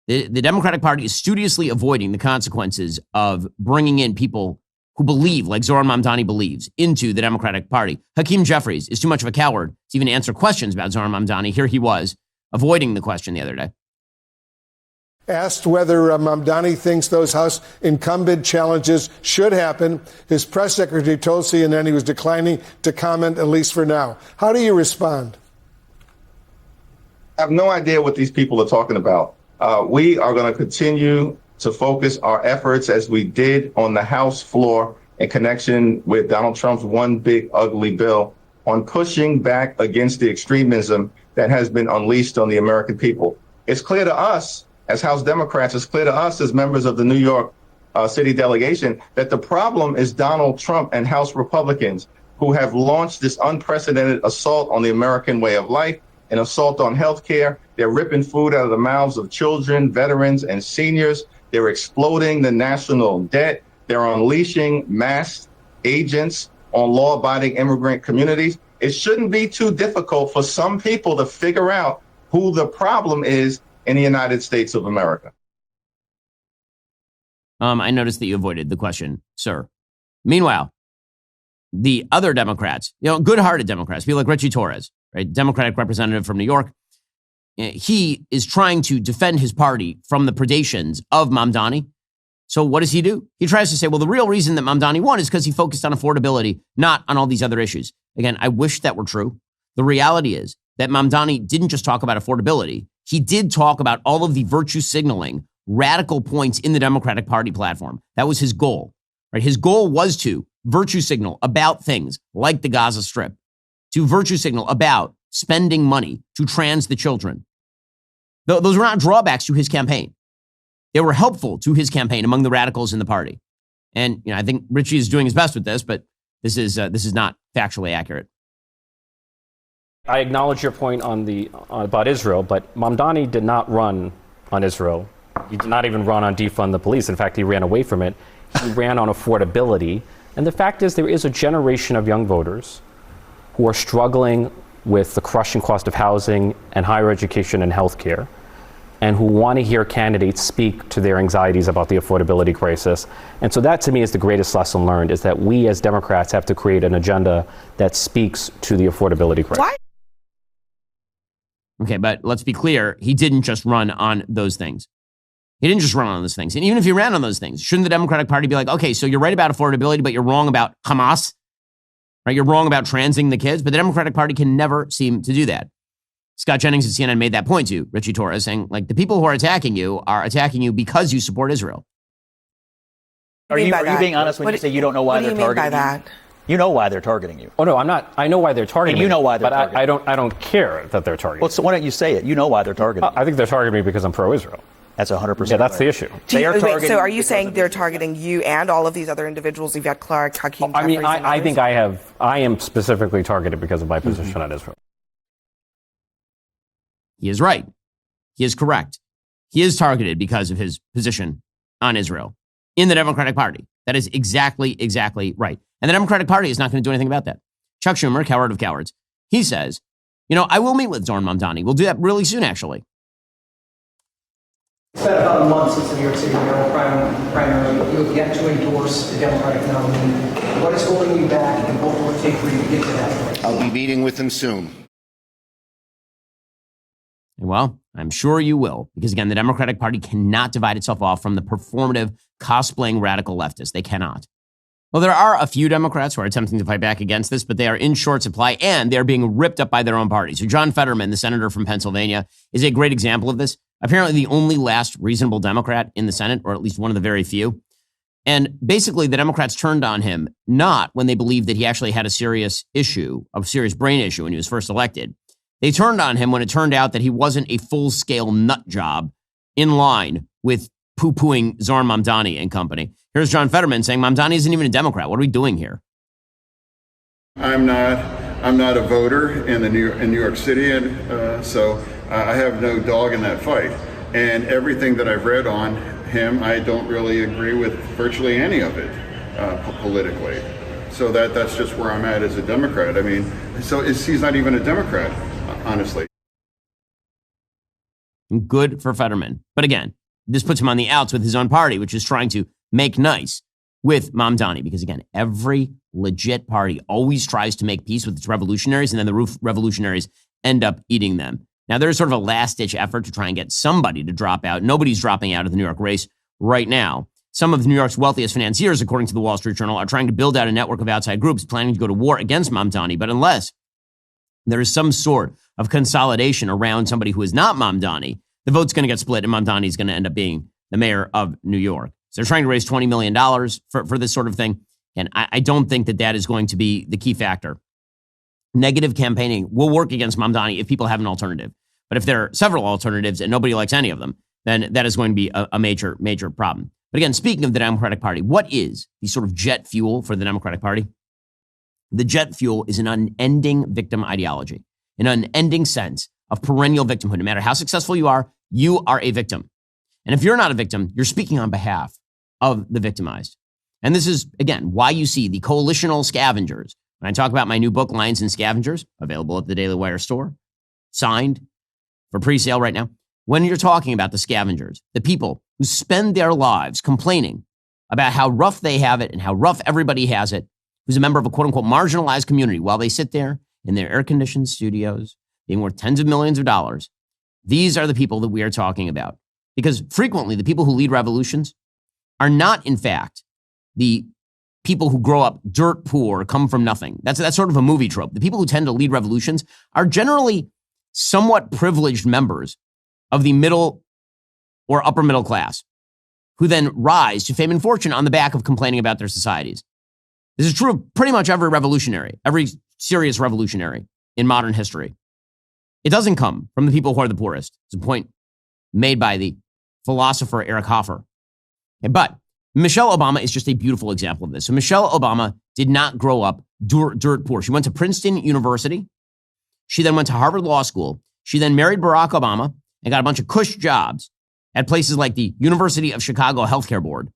The Democratic Party is studiously avoiding the consequences of bringing in people who believe, like Zohran Mamdani believes, into the Democratic Party. Hakeem Jeffries is too much of a coward to even answer questions about Zohran Mamdani. Here he was, avoiding the question the other day. Asked whether Mamdani thinks those House incumbent challenges should happen, his press secretary told CNN he was declining to comment, at least for now. How do you respond? I have no idea what these people are talking about. We are going to continue to focus our efforts, as we did on the House floor in connection with Donald Trump's one big ugly bill, on pushing back against the extremism that has been unleashed on the American people. It's clear to us as House Democrats, it's clear to us as members of the New York City delegation, that the problem is Donald Trump and House Republicans who have launched this unprecedented assault on the American way of life, an assault on health care. They're ripping food out of the mouths of children, veterans, and seniors. They're exploding the national debt. They're unleashing mass agents on law-abiding immigrant communities. It shouldn't be too difficult for some people to figure out who the problem is in the United States of America. I noticed that you avoided the question, sir. Meanwhile, the other Democrats, good-hearted Democrats, people like Richie Torres, right, Democratic representative from New York, he is trying to defend his party from the predations of Mamdani. So what does he do? He tries to say, well, the real reason that Mamdani won is because he focused on affordability, not on all these other issues. Again, I wish that were true. The reality is that Mamdani didn't just talk about affordability. He did talk about all of the virtue signaling, radical points in the Democratic Party platform. That was his goal, right? His goal was to virtue signal about things like the Gaza Strip, to virtue signal about spending money to trans the children. Those were not drawbacks to his campaign. They were helpful to his campaign among the radicals in the party. And I think Richie is doing his best with this, but this is not factually accurate. I acknowledge your point about Israel, but Mamdani did not run on Israel. He did not even run on defund the police. In fact, he ran away from it. He ran on affordability. And the fact is, there is a generation of young voters who are struggling with the crushing cost of housing and higher education and health care. and who want to hear candidates speak to their anxieties about the affordability crisis. And so that, to me, is the greatest lesson learned, is that we as Democrats have to create an agenda that speaks to the affordability crisis. Why? Okay, but let's be clear. He didn't just run on those things. He didn't just run on those things. And even if he ran on those things, shouldn't the Democratic Party be like, okay, so you're right about affordability, but you're wrong about Hamas, right? You're wrong about transing the kids. But the Democratic Party can never seem to do that. Scott Jennings at CNN made that point to Richie Torres, saying, like, the people who are attacking you because you support Israel. Are you being honest when you say you don't know why they're targeting you? What do you mean by that? You know why they're targeting you. Oh, no, I'm not. I know why they're targeting me. And you know why they're targeting you. But I don't care that they're targeting me. Well, so why don't you say it? You know why they're targeting you. I think they're targeting me because I'm pro-Israel. That's 100%. Yeah, that's the issue. So are you saying they're targeting you and all of these other individuals, Yvette Clarke, Hakeem I mean, Jeffries, I think I am specifically targeted because of my position on Israel. He is right. He is correct. He is targeted because of his position on Israel in the Democratic Party. That is exactly right. And the Democratic Party is not going to do anything about that. Chuck Schumer, coward of cowards, he says, I will meet with Zohran Mamdani. We'll do that really soon, actually. It's been about a month since the New York City mayoral primary. You have yet to endorse the Democratic nominee. What is holding you back, and what will it take for you to get to that point? I'll be meeting with him soon. Well, I'm sure you will, because again, the Democratic Party cannot divide itself off from the performative, cosplaying radical leftists. They cannot. Well, there are a few Democrats who are attempting to fight back against this, but they are in short supply and they're being ripped up by their own party. So John Fetterman, the senator from Pennsylvania, is a great example of this. Apparently the only last reasonable Democrat in the Senate, or at least one of the very few. And basically the Democrats turned on him, not when they believed that he actually had a serious brain issue when he was first elected. They turned on him when it turned out that he wasn't a full-scale nut job in line with poo-pooing Zohran Mamdani and company. Here's John Fetterman saying Mamdani isn't even a Democrat. What are we doing here? I'm not a voter in New York City, and so I have no dog in that fight. And everything that I've read on him, I don't really agree with virtually any of it politically. So that's just where I'm at as a Democrat. I mean, he's not even a Democrat. Honestly. Good for Fetterman. But again, this puts him on the outs with his own party, which is trying to make nice with Mamdani. Because again, every legit party always tries to make peace with its revolutionaries, and then the revolutionaries end up eating them. Now, there's sort of a last-ditch effort to try and get somebody to drop out. Nobody's dropping out of the New York race right now. Some of New York's wealthiest financiers, according to the Wall Street Journal, are trying to build out a network of outside groups planning to go to war against Mamdani. But unless there is some sort of consolidation around somebody who is not Mamdani, the vote's going to get split and Mamdani is going to end up being the mayor of New York. So they're trying to raise $20 million for this sort of thing. And I don't think that is going to be the key factor. Negative campaigning will work against Mamdani if people have an alternative. But if there are several alternatives and nobody likes any of them, then that is going to be a major, major problem. But again, speaking of the Democratic Party, what is the sort of jet fuel for the Democratic Party? The jet fuel is an unending victim ideology, an unending sense of perennial victimhood. No matter how successful you are a victim. And if you're not a victim, you're speaking on behalf of the victimized. And this is, again, why you see the coalitional scavengers. When I talk about my new book, Lions and Scavengers, available at the Daily Wire store, signed for pre-sale right now. When you're talking about the scavengers, the people who spend their lives complaining about how rough they have it and how rough everybody has it, who's a member of a quote-unquote marginalized community while they sit there in their air-conditioned studios, being worth tens of millions of dollars. These are the people that we are talking about. Because frequently, the people who lead revolutions are not, in fact, the people who grow up dirt poor, come from nothing. That's sort of a movie trope. The people who tend to lead revolutions are generally somewhat privileged members of the middle or upper middle class, who then rise to fame and fortune on the back of complaining about their societies. This is true of pretty much every revolutionary, every serious revolutionary in modern history. It doesn't come from the people who are the poorest. It's a point made by the philosopher Eric Hoffer. But Michelle Obama is just a beautiful example of this. So Michelle Obama did not grow up dirt poor. She went to Princeton University. She then went to Harvard Law School. She then married Barack Obama and got a bunch of cush jobs at places like the University of Chicago Healthcare Board.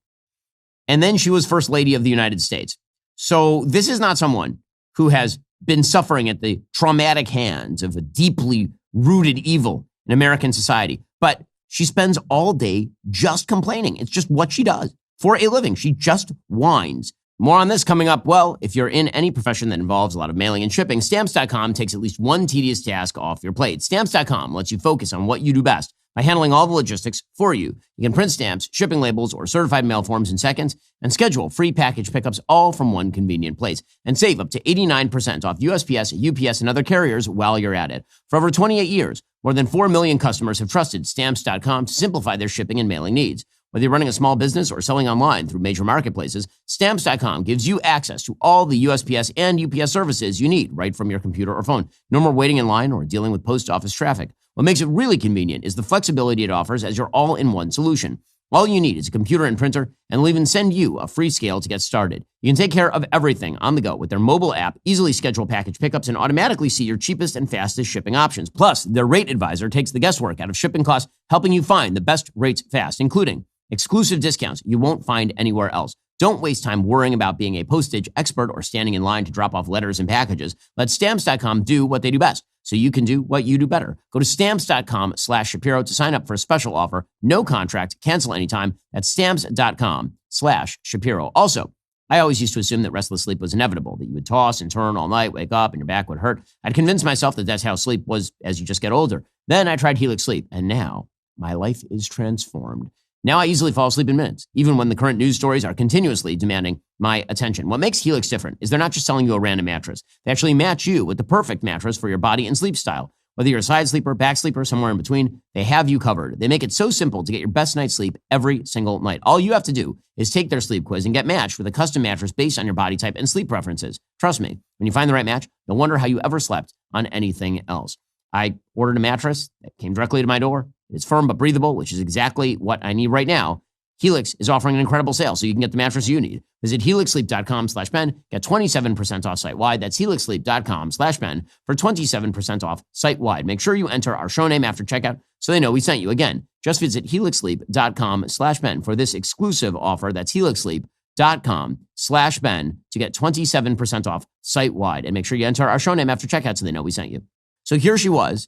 And then she was First Lady of the United States. So this is not someone who has been suffering at the traumatic hands of a deeply rooted evil in American society. But She spends all day just complaining. It's just what she does for a living. She just whines. More on this coming up. Well, if you're in any profession that involves a lot of mailing and shipping, Stamps.com takes at least one tedious task off your plate. Stamps.com lets you focus on what you do best by handling all the logistics for you. You can print stamps, shipping labels, or certified mail forms in seconds and schedule free package pickups all from one convenient place. And save up to 89% off USPS, UPS, and other carriers while you're at it. For over 28 years, more than 4 million customers have trusted Stamps.com to simplify their shipping and mailing needs. Whether you're running a small business or selling online through major marketplaces, Stamps.com gives you access to all the USPS and UPS services you need right from your computer or phone. No more waiting in line or dealing with post office traffic. What makes it really convenient is the flexibility it offers as your all-in-one solution. All you need is a computer and printer, and they'll even send you a free scale to get started. You can take care of everything on the go with their mobile app, easily schedule package pickups, and automatically see your cheapest and fastest shipping options. Plus, their rate advisor takes the guesswork out of shipping costs, helping you find the best rates fast, including exclusive discounts you won't find anywhere else. Don't waste time worrying about being a postage expert or standing in line to drop off letters and packages. Let Stamps.com do what they do best, so you can do what you do better. Go to Stamps.com/Shapiro to sign up for a special offer. No contract, cancel anytime. That's Stamps.com/Shapiro. Also, I always used to assume that restless sleep was inevitable, that you would toss and turn all night, wake up, and your back would hurt. I'd convinced myself that that's how sleep was as you just get older. Then I tried Helix Sleep, and now my life is transformed. Now I easily fall asleep in minutes, even when the current news stories are continuously demanding my attention. What makes Helix different is they're not just selling you a random mattress. They actually match you with the perfect mattress for your body and sleep style. Whether you're a side sleeper, back sleeper, somewhere in between, they have you covered. They make it so simple to get your best night's sleep every single night. All you have to do is take their sleep quiz and get matched with a custom mattress based on your body type and sleep preferences. Trust me, when you find the right match, you'll wonder how you ever slept on anything else. I ordered a mattress that came directly to my door. It's firm but breathable, which is exactly what I need right now. Helix is offering an incredible sale, so you can get the mattress you need. Visit helixsleep.com/Ben. Get 27% off site-wide. That's helixsleep.com/Ben for 27% off site-wide. Make sure you enter our show name after checkout so they know we sent you. Again, just visit helixsleep.com/Ben for this exclusive offer. That's helixsleep.com/Ben to get 27% off site-wide. And make sure you enter our show name after checkout so they know we sent you. So here she was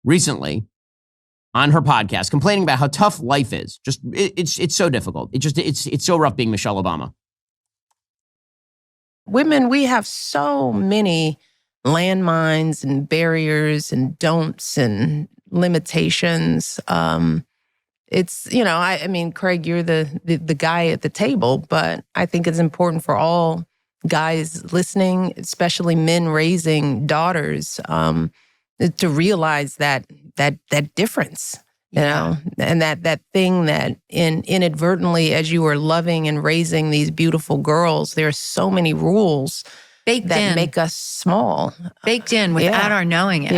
recently on her podcast complaining about how tough life is. Just it's so difficult. It's so rough being Michelle Obama. Women, we have so many landmines and barriers and don'ts and limitations. It's, I mean, Craig, you're the guy at the table, but I think it's important for all guys listening, especially men raising daughters, to realize that difference, know, and that thing that inadvertently, as you are loving and raising these beautiful girls, there are so many rules baked that in, make us small, baked in without our knowing it.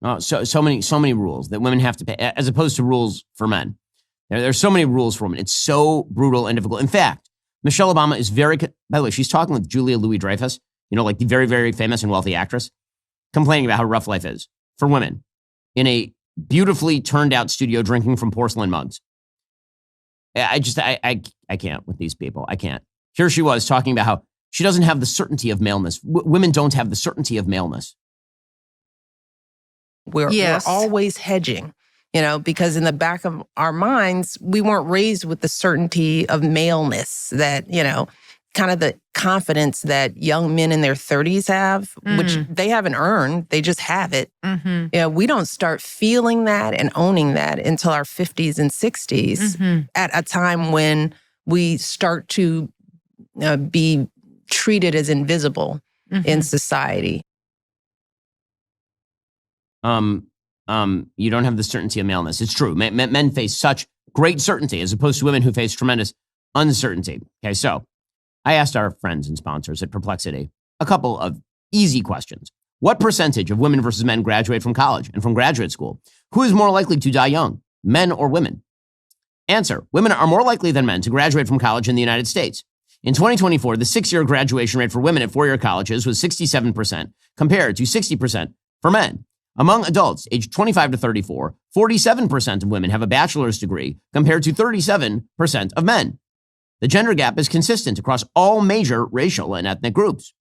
Oh, so many rules that women have to pay, as opposed to rules for men. There's so many rules for women. It's so brutal and difficult. In fact, Michelle Obama is by the way, she's talking with Julia Louis-Dreyfus, like the very, very famous and wealthy actress, complaining about how rough life is for women in a beautifully turned out studio drinking from porcelain mugs. I can't with these people. I can't. Here she was talking about how she doesn't have the certainty of maleness. Women don't have the certainty of maleness. We're always hedging, because in the back of our minds, we weren't raised with the certainty of maleness that, kind of the confidence that young men in their 30s have, which they haven't earned. They just have it. Mm-hmm. We don't start feeling that and owning that until our 50s and 60s at a time when we start to be treated as invisible in society. You don't have the certainty of maleness. It's true. Men face such great certainty as opposed to women who face tremendous uncertainty. Okay, so I asked our friends and sponsors at Perplexity a couple of easy questions. What percentage of women versus men graduate from college and from graduate school? Who is more likely to die young, men or women? Answer: women are more likely than men to graduate from college in the United States. In 2024, the 6-year graduation rate for women at 4-year colleges was 67%, compared to 60% for men. Among adults aged 25 to 34, 47% of women have a bachelor's degree, compared to 37% of men. The gender gap is consistent across all major racial and ethnic groups.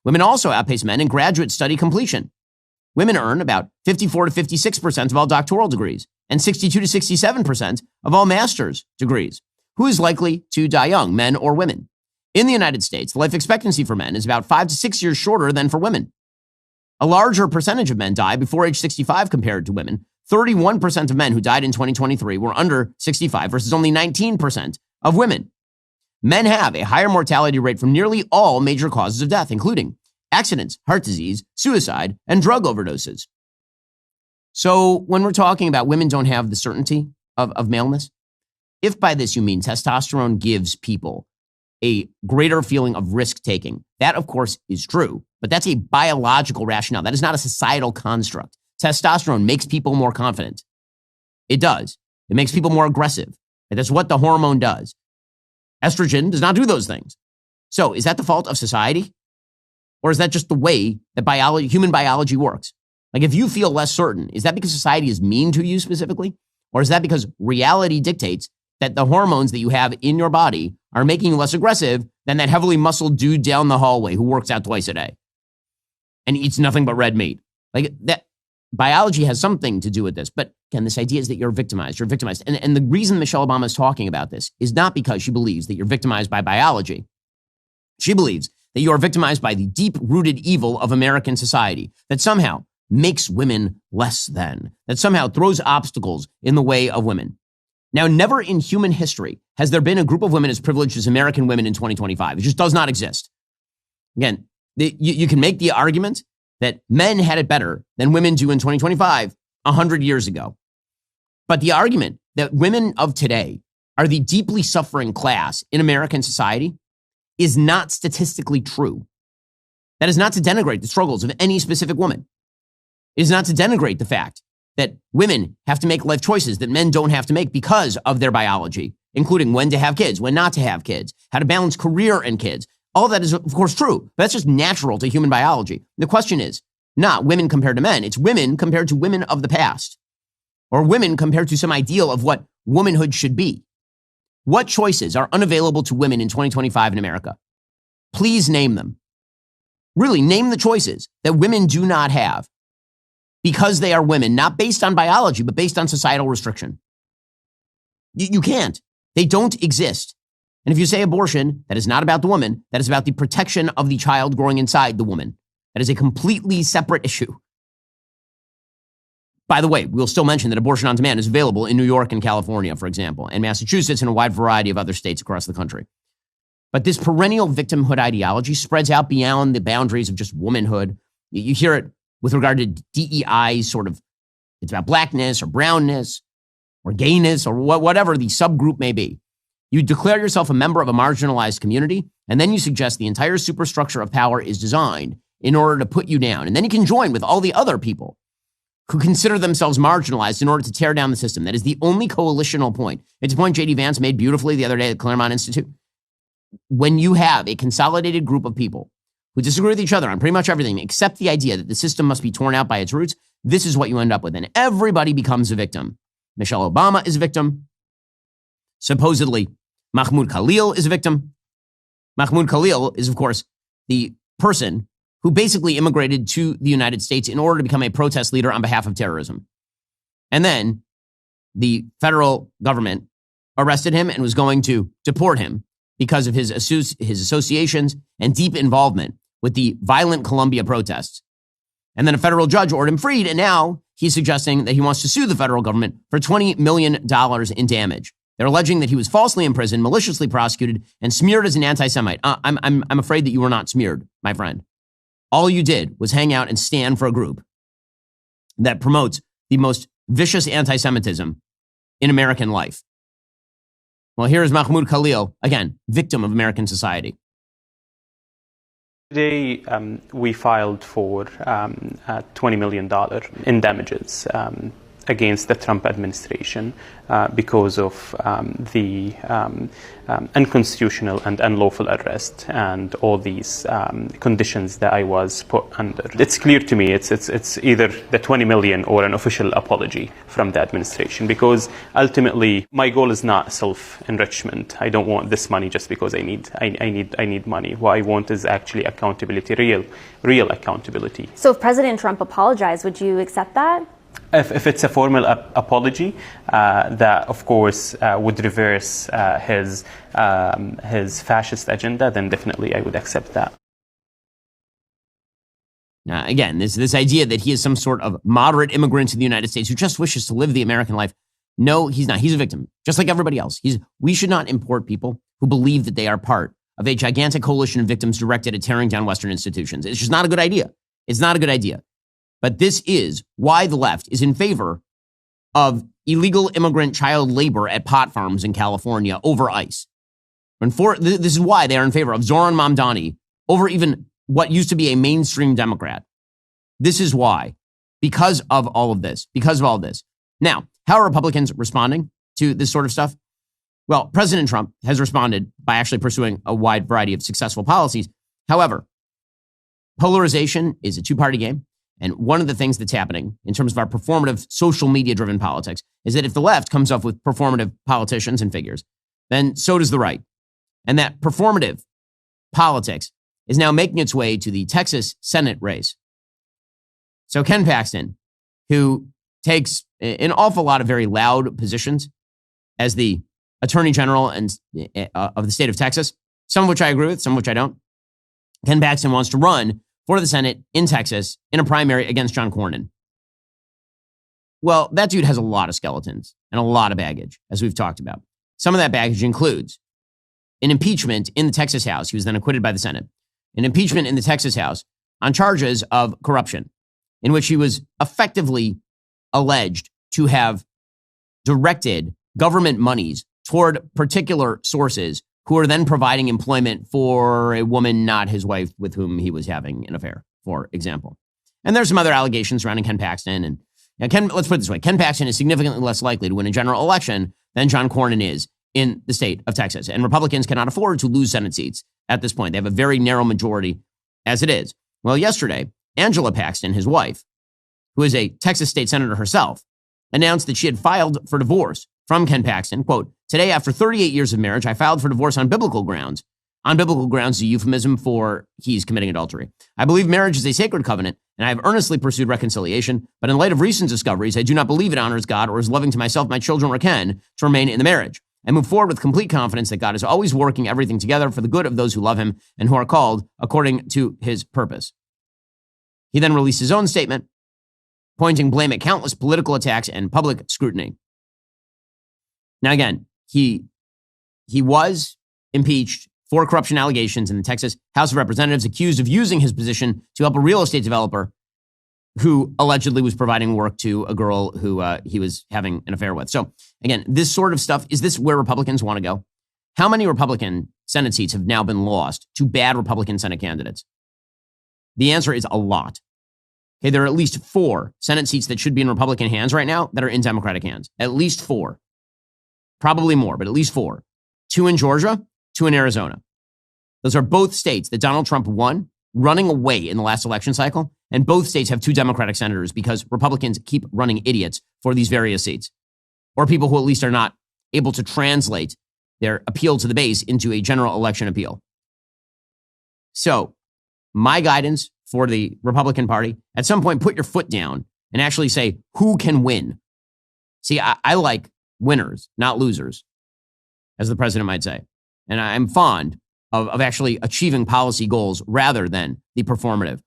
Women also outpace men in graduate study completion. Women earn about 54 to 56% of all doctoral degrees and 62 to 67% of all master's degrees. Who is likely to die young, men or women? In the United States, the life expectancy for men is about 5 to 6 years shorter than for women. A larger percentage of men die before age 65 compared to women. 31% of men who died in 2023 were under 65 versus only 19% of women. Men have a higher mortality rate from nearly all major causes of death, including accidents, heart disease, suicide, and drug overdoses. So when we're talking about women don't have the certainty of maleness, if by this you mean testosterone gives people a greater feeling of risk-taking, that of course is true, but that's a biological rationale. That is not a societal construct. Testosterone makes people more confident. It does. It makes people more aggressive. And that's what the hormone does. Estrogen does not do those things. So is that the fault of society? Or is that just the way that human biology works? Like if you feel less certain, is that because society is mean to you specifically? Or is that because reality dictates that the hormones that you have in your body are making you less aggressive than that heavily muscled dude down the hallway who works out twice a day and eats nothing but red meat? Like that biology has something to do with this. But again, this idea is that you're victimized. You're victimized. And the reason Michelle Obama is talking about this is not because she believes that you're victimized by biology. She believes that you are victimized by the deep-rooted evil of American society that somehow makes women less than, that somehow throws obstacles in the way of women. Now, never in human history has there been a group of women as privileged as American women in 2025. It just does not exist. Again, you can make the argument that men had it better than women do in 2025 100 years ago. But the argument that women of today are the deeply suffering class in American society is not statistically true. That is not to denigrate the struggles of any specific woman. It is not to denigrate the fact that women have to make life choices that men don't have to make because of their biology, including when to have kids, when not to have kids, how to balance career and kids. All that is, of course, true. But that's just natural to human biology. The question is not women compared to men. It's women compared to women of the past, or women compared to some ideal of what womanhood should be. What choices are unavailable to women in 2025 in America? Please name them. Really, name the choices that women do not have because they are women, not based on biology, but based on societal restriction. You can't. They don't exist. And if you say abortion, that is not about the woman. That is about the protection of the child growing inside the woman. That is a completely separate issue. By the way, we'll still mention that abortion on demand is available in New York and California, for example, and Massachusetts and a wide variety of other states across the country. But this perennial victimhood ideology spreads out beyond the boundaries of just womanhood. You hear it with regard to DEI, sort of, it's about blackness or brownness or gayness or whatever the subgroup may be. You declare yourself a member of a marginalized community, and then you suggest the entire superstructure of power is designed in order to put you down. And then you can join with all the other people who consider themselves marginalized in order to tear down the system. That is the only coalitional point. It's a point J.D. Vance made beautifully the other day at Claremont Institute. When you have a consolidated group of people who disagree with each other on pretty much everything except the idea that the system must be torn out by its roots, this is what you end up with. And everybody becomes a victim. Michelle Obama is a victim. Supposedly, Mahmoud Khalil is a victim. Mahmoud Khalil is, of course, the person who basically immigrated to the United States in order to become a protest leader on behalf of terrorism. And then the federal government arrested him and was going to deport him because of his associations and deep involvement with the violent Colombia protests. And then a federal judge ordered him freed, and now he's suggesting that he wants to sue the federal government for $20 million in damage. They're alleging that he was falsely imprisoned, maliciously prosecuted, and smeared as an anti-Semite. I'm afraid that you were not smeared, my friend. All you did was hang out and stand for a group that promotes the most vicious anti-Semitism in American life. Well, here is Mahmoud Khalil, again, victim of American society. Today, we filed for $20 million in damages. against the Trump administration because of the unconstitutional and unlawful arrest and all these conditions that I was put under. It's clear to me it's either the 20 million or an official apology from the administration, because ultimately my goal is not self-enrichment. I don't want this money just because I need money. What I want is actually accountability, real accountability. So if President Trump apologized, would you accept that? If it's a formal apology, that of course would reverse his fascist agenda, then definitely I would accept that. Now, again, this idea that he is some sort of moderate immigrant to the United States who just wishes to live the American life. No, he's not. He's a victim, just like everybody else. We should not import people who believe that they are part of a gigantic coalition of victims directed at tearing down Western institutions. It's just not a good idea. It's not a good idea. But this is why the left is in favor of illegal immigrant child labor at pot farms in California over ICE. This is why they are in favor of Zoran Mamdani over even what used to be a mainstream Democrat. This is why. Because of all of this. Now, how are Republicans responding to this sort of stuff? Well, President Trump has responded by actually pursuing a wide variety of successful policies. However, polarization is a two-party game. And one of the things that's happening in terms of our performative social media-driven politics is that if the left comes up with performative politicians and figures, then so does the right. And that performative politics is now making its way to the Texas Senate race. So Ken Paxton, who takes an awful lot of very loud positions as the Attorney General of the state of Texas, some of which I agree with, some of which I don't. Ken Paxton wants to run for the Senate in Texas in a primary against John Cornyn. Well, that dude has a lot of skeletons and a lot of baggage, as we've talked about. Some of that baggage includes an impeachment in the Texas House. He was then acquitted by the Senate. An impeachment in the Texas House on charges of corruption, in which he was effectively alleged to have directed government monies toward particular sources who are then providing employment for a woman, not his wife, with whom he was having an affair, for example. And there's some other allegations surrounding Ken Paxton. And let's put it this way. Ken Paxton is significantly less likely to win a general election than John Cornyn is in the state of Texas. And Republicans cannot afford to lose Senate seats at this point. They have a very narrow majority as it is. Well, yesterday, Angela Paxton, his wife, who is a Texas state senator herself, announced that she had filed for divorce from Ken Paxton. Quote, "Today, after 38 years of marriage, I filed for divorce on biblical grounds. On biblical grounds is a euphemism for he's committing adultery. I believe marriage is a sacred covenant, and I have earnestly pursued reconciliation. But in light of recent discoveries, I do not believe it honors God or is loving to myself, my children, or Ken to remain in the marriage. I move forward with complete confidence that God is always working everything together for the good of those who love him and who are called according to his purpose." He then released his own statement, pointing blame at countless political attacks and public scrutiny. Now, again, he was impeached for corruption allegations in the Texas House of Representatives, accused of using his position to help a real estate developer who allegedly was providing work to a girl who he was having an affair with. So, again, this sort of stuff, is this where Republicans want to go? How many Republican Senate seats have now been lost to bad Republican Senate candidates? The answer is a lot. Okay, there are at least 4 Senate seats that should be in Republican hands right now that are in Democratic hands. At least 4. Probably more, but at least 4. 2 in Georgia, 2 in Arizona. Those are both states that Donald Trump won running away in the last election cycle. And both states have 2 Democratic senators because Republicans keep running idiots for these various seats, or people who at least are not able to translate their appeal to the base into a general election appeal. So my guidance for the Republican Party, at some point, put your foot down and actually say, who can win? See, I like winners, not losers, as the president might say. And I'm fond of actually achieving policy goals rather than the performative.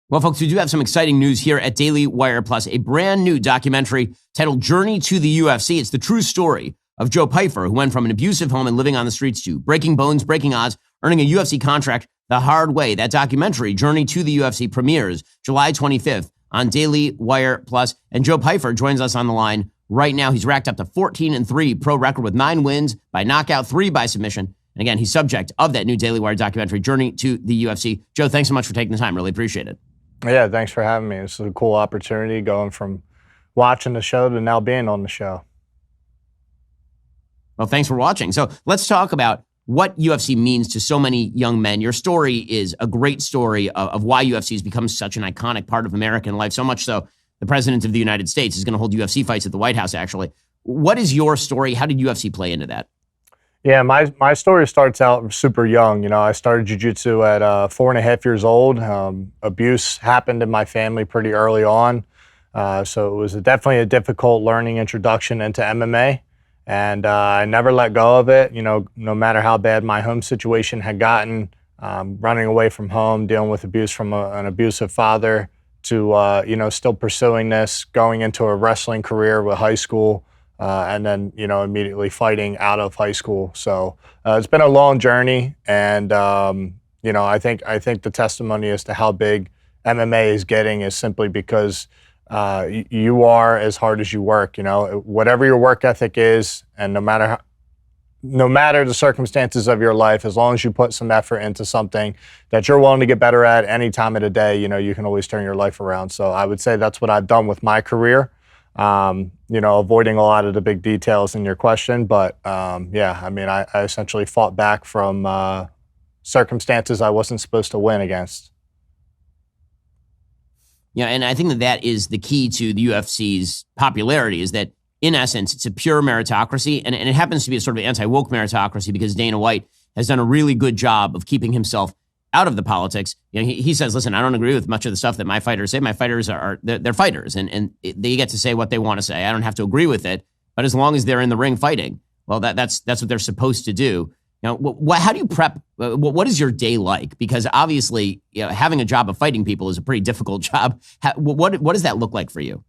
Well, folks, we do have some exciting news here at Daily Wire Plus, a brand new documentary titled Journey to the UFC. It's the true story of Joe Pyfer, who went from an abusive home and living on the streets to breaking bones, breaking odds, earning a UFC contract the hard way. That documentary, Journey to the UFC, premieres July 25th on Daily Wire Plus. And Joe Pyfer joins us on the line right now. He's racked up to 14-3 pro record with 9 wins by knockout, 3 by submission. And again, he's subject of that new Daily Wire documentary, Journey to the UFC. Joe, thanks so much for taking the time. Really appreciate it. Yeah, thanks for having me. This is a cool opportunity going from watching the show to now being on the show. Well, thanks for watching. So let's talk about what UFC means to so many young men. Your story is a great story of why UFC has become such an iconic part of American life, so much so the President of the United States is going to hold UFC fights at the White House, actually. What is your story? How did UFC play into that? Yeah, my story starts out super young. I started jiu-jitsu at 4.5 years old. Abuse happened in my family pretty early on. So it was definitely a difficult learning introduction into MMA. And I never let go of it, no matter how bad my home situation had gotten, running away from home, dealing with abuse from an abusive father to, still pursuing this, going into a wrestling career with high school, and then, immediately fighting out of high school. So it's been a long journey. And, I think the testimony as to how big MMA is getting is simply because you are as hard as you work, whatever your work ethic is, and no matter the circumstances of your life, as long as you put some effort into something that you're willing to get better at any time of the day, you can always turn your life around. So I would say that's what I've done with my career, avoiding a lot of the big details in your question. But I essentially fought back from circumstances I wasn't supposed to win against. Yeah, and I think that is the key to the UFC's popularity, is that, in essence, it's a pure meritocracy, and it happens to be a sort of anti-woke meritocracy because Dana White has done a really good job of keeping himself out of the politics. He says, listen, I don't agree with much of the stuff that my fighters say. My fighters they're fighters, and they get to say what they want to say. I don't have to agree with it, but as long as they're in the ring fighting, well, that's what they're supposed to do. How do you prep? What is your day like? Because obviously, having a job of fighting people is a pretty difficult job. What does that look like for you?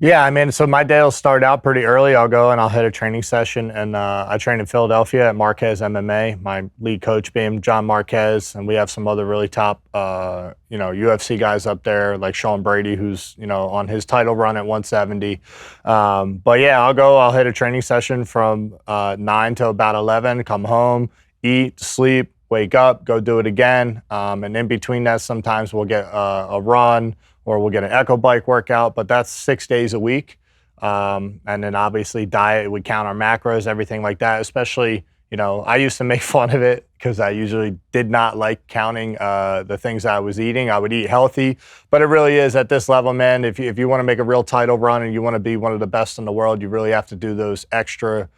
Yeah, so my day will start out pretty early. I'll go and I'll hit a training session, and I train in Philadelphia at Marquez MMA. My lead coach being John Marquez, and we have some other really top, UFC guys up there like Sean Brady, who's on his title run at 170. But yeah, I'll hit a training session from 9 to about 11. Come home, eat, sleep, wake up, go do it again, and in between that, sometimes we'll get a run, or we'll get an echo bike workout, but that's 6 days a week. And then obviously diet, we count our macros, everything like that, especially, I used to make fun of it because I usually did not like counting the things I was eating. I would eat healthy, but it really is at this level, man, if you want to make a real title run and you want to be one of the best in the world, you really have to do those extra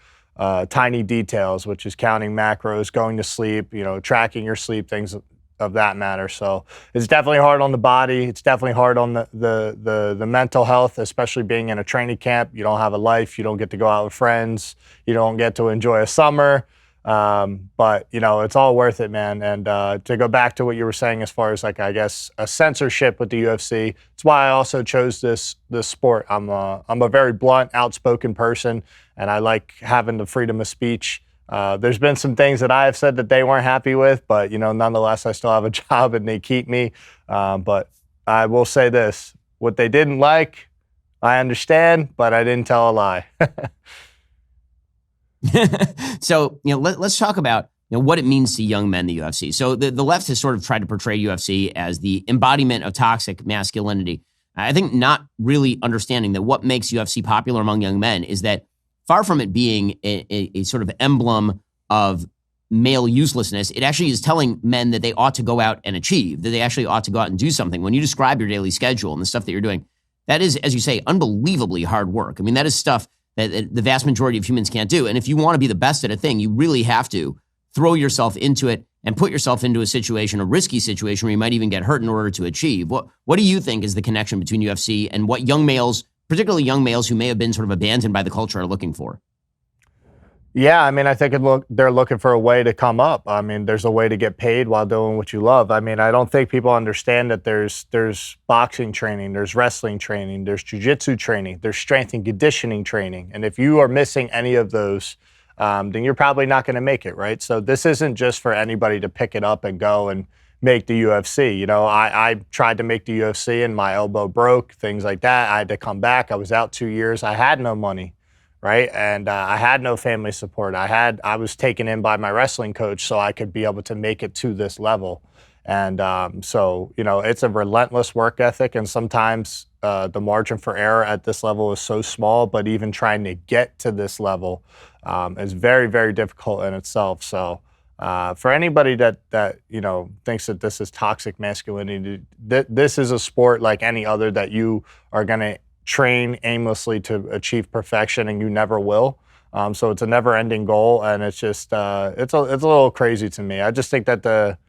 tiny details, which is counting macros, going to sleep, tracking your sleep, things of that matter. So it's definitely hard on the body. It's definitely hard on the mental health, especially being in a training camp. You don't have a life. You don't get to go out with friends. You don't get to enjoy a summer. But it's all worth it, man. And to go back to what you were saying as far as a censorship with the UFC, it's why I also chose this sport. I'm a very blunt, outspoken person, and I like having the freedom of speech. There's been some things that I have said that they weren't happy with, but, nonetheless, I still have a job and they keep me. But I will say this, what they didn't like, I understand, but I didn't tell a lie. So, let's talk about what it means to young men in the UFC. So the left has sort of tried to portray UFC as the embodiment of toxic masculinity. I think not really understanding that what makes UFC popular among young men is that far from it being a sort of emblem of male uselessness, it actually is telling men that they ought to go out and achieve, that they actually ought to go out and do something. When you describe your daily schedule and the stuff that you're doing, that is, as you say, unbelievably hard work. I mean, that is stuff that the vast majority of humans can't do. And if you want to be the best at a thing, you really have to throw yourself into it and put yourself into a situation, a risky situation where you might even get hurt in order to achieve. What do you think is the connection between UFC and what young males, particularly young males who may have been sort of abandoned by the culture, are looking for? Yeah, I think they're looking for a way to come up. There's a way to get paid while doing what you love. I don't think people understand that there's boxing training, there's wrestling training, there's jiu-jitsu training, there's strength and conditioning training. And if you are missing any of those, then you're probably not going to make it, right? So this isn't just for anybody to pick it up and go and make the UFC. I tried to make the UFC and my elbow broke, things like that. I had to come back. I was out 2 years. I had no money. Right. And I had no family support. I was taken in by my wrestling coach so I could be able to make it to this level. And so, it's a relentless work ethic. And sometimes the margin for error at this level is so small, but even trying to get to this level is very, very difficult in itself. So for anybody that thinks that this is toxic masculinity, this is a sport like any other that you are going to train aimlessly to achieve perfection, and you never will. So it's a never-ending goal, and it's just it's a little crazy to me. I just think that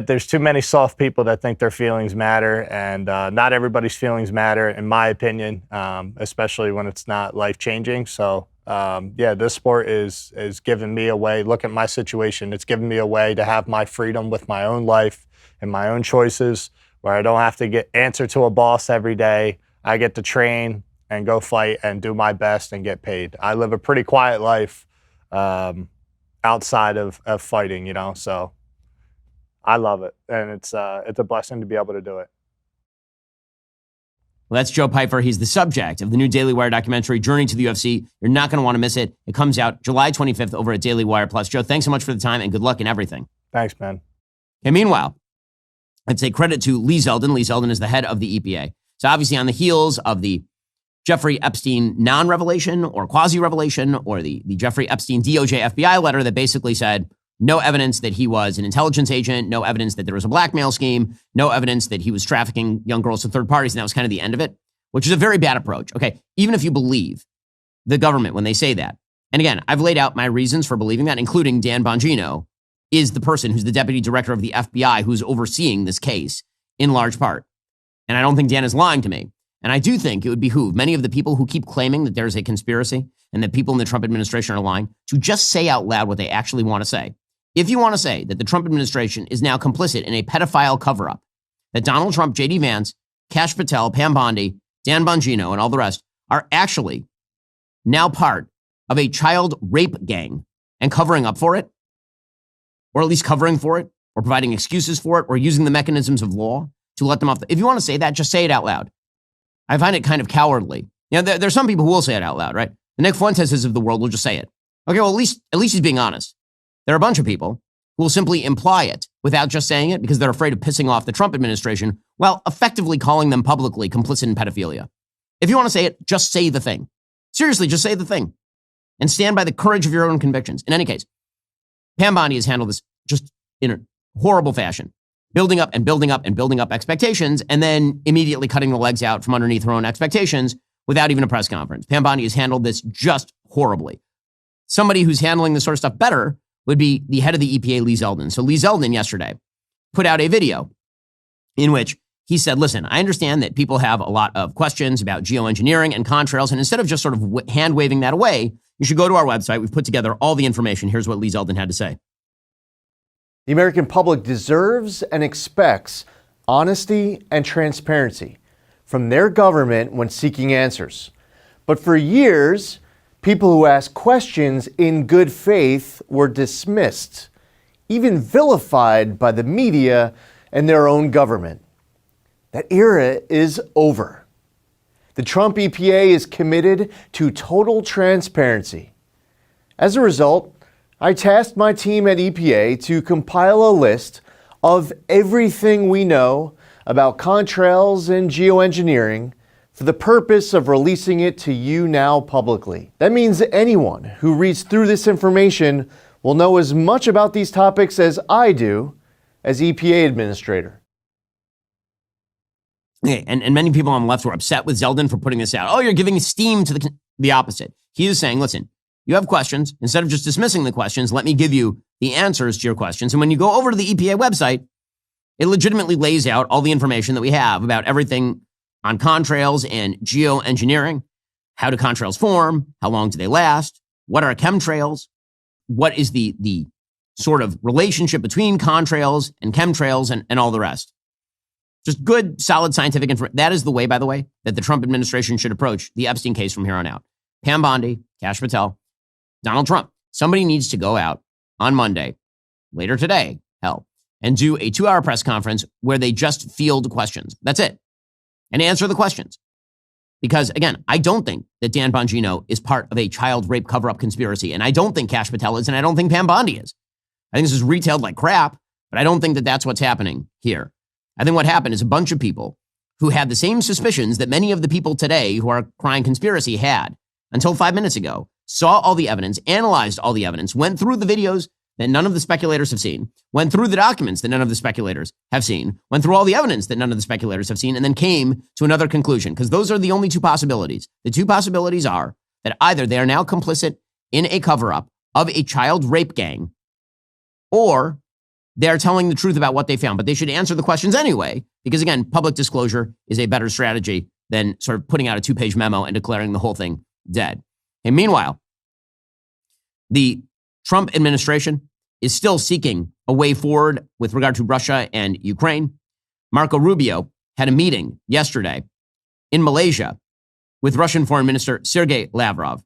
there's too many soft people that think their feelings matter, and not everybody's feelings matter, in my opinion, especially when it's not life-changing. So this sport is giving me a way. Look at my situation; it's giving me a way to have my freedom with my own life and my own choices, where I don't have to answer to a boss every day. I get to train and go fight and do my best and get paid. I live a pretty quiet life outside of fighting, so I love it. And it's a blessing to be able to do it. Well, that's Joe Pfeiffer. He's the subject of the new Daily Wire documentary, Journey to the UFC. You're not going to want to miss it. It comes out July 25th over at Daily Wire Plus. Joe, thanks so much for the time and good luck in everything. Thanks, man. And meanwhile, I'd say credit to Lee Zeldin. Lee Zeldin is the head of the EPA. So obviously on the heels of the Jeffrey Epstein non-revelation or quasi-revelation, or the Jeffrey Epstein DOJ FBI letter that basically said no evidence that he was an intelligence agent, no evidence that there was a blackmail scheme, no evidence that he was trafficking young girls to third parties, and that was kind of the end of it, which is a very bad approach. Okay, even if you believe the government when they say that, and again, I've laid out my reasons for believing that, including Dan Bongino is the person who's the deputy director of the FBI who's overseeing this case in large part. And I don't think Dan is lying to me. And I do think it would behoove many of the people who keep claiming that there's a conspiracy and that people in the Trump administration are lying to just say out loud what they actually want to say. If you want to say that the Trump administration is now complicit in a pedophile cover-up, that Donald Trump, J.D. Vance, Kash Patel, Pam Bondi, Dan Bongino, and all the rest are actually now part of a child rape gang and covering up for it, or at least covering for it, or providing excuses for it, or using the mechanisms of law to let them off. If you want to say that, just say it out loud. I find it kind of cowardly. There's some people who will say it out loud, right? The Nick Fuenteses of the world will just say it. Okay, well, at least he's being honest. There are a bunch of people who will simply imply it without just saying it because they're afraid of pissing off the Trump administration while effectively calling them publicly complicit in pedophilia. If you want to say it, just say the thing. Seriously, just say the thing. And stand by the courage of your own convictions. In any case, Pam Bondi has handled this just in a horrible fashion. Building up and building up and building up expectations, and then immediately cutting the legs out from underneath her own expectations without even a press conference. Pam Bondi has handled this just horribly. Somebody who's handling this sort of stuff better would be the head of the EPA, Lee Zeldin. So Lee Zeldin yesterday put out a video in which he said, listen, I understand that people have a lot of questions about geoengineering and contrails, and instead of just sort of hand-waving that away, you should go to our website. We've put together all the information. Here's what Lee Zeldin had to say. The American public deserves and expects honesty and transparency from their government when seeking answers. But for years, people who asked questions in good faith were dismissed, even vilified by the media and their own government. That era is over. The Trump EPA is committed to total transparency. As a result, I tasked my team at EPA to compile a list of everything we know about contrails and geoengineering for the purpose of releasing it to you now publicly. That means anyone who reads through this information will know as much about these topics as I do as EPA administrator. Okay, and many people on the left were upset with Zeldin for putting this out. Oh, you're giving steam to the opposite. He is saying, listen, you have questions. Instead of just dismissing the questions, let me give you the answers to your questions. And when you go over to the EPA website, it legitimately lays out all the information that we have about everything on contrails and geoengineering. How do contrails form? How long do they last? What are chemtrails? What is the sort of relationship between contrails and chemtrails and all the rest? Just good, solid scientific information. That is the way, by the way, that the Trump administration should approach the Epstein case from here on out. Pam Bondi, Kash Patel, Donald Trump. Somebody needs to go out on Monday, later today, and do a 2-hour press conference where they just field questions. That's it. And answer the questions. Because, again, I don't think that Dan Bongino is part of a child rape cover-up conspiracy. And I don't think Kash Patel is, and I don't think Pam Bondi is. I think this is retailed like crap, but I don't think that that's what's happening here. I think what happened is a bunch of people who had the same suspicions that many of the people today who are crying conspiracy had until 5 minutes ago, saw all the evidence, analyzed all the evidence, went through the videos that none of the speculators have seen, went through the documents that none of the speculators have seen, went through all the evidence that none of the speculators have seen, and then came to another conclusion, because those are the only two possibilities. The two possibilities are that either they are now complicit in a cover-up of a child rape gang, or they are telling the truth about what they found. But they should answer the questions anyway, because again, public disclosure is a better strategy than sort of putting out a 2-page memo and declaring the whole thing dead. And meanwhile, the Trump administration is still seeking a way forward with regard to Russia and Ukraine. Marco Rubio had a meeting yesterday in Malaysia with Russian Foreign Minister Sergei Lavrov.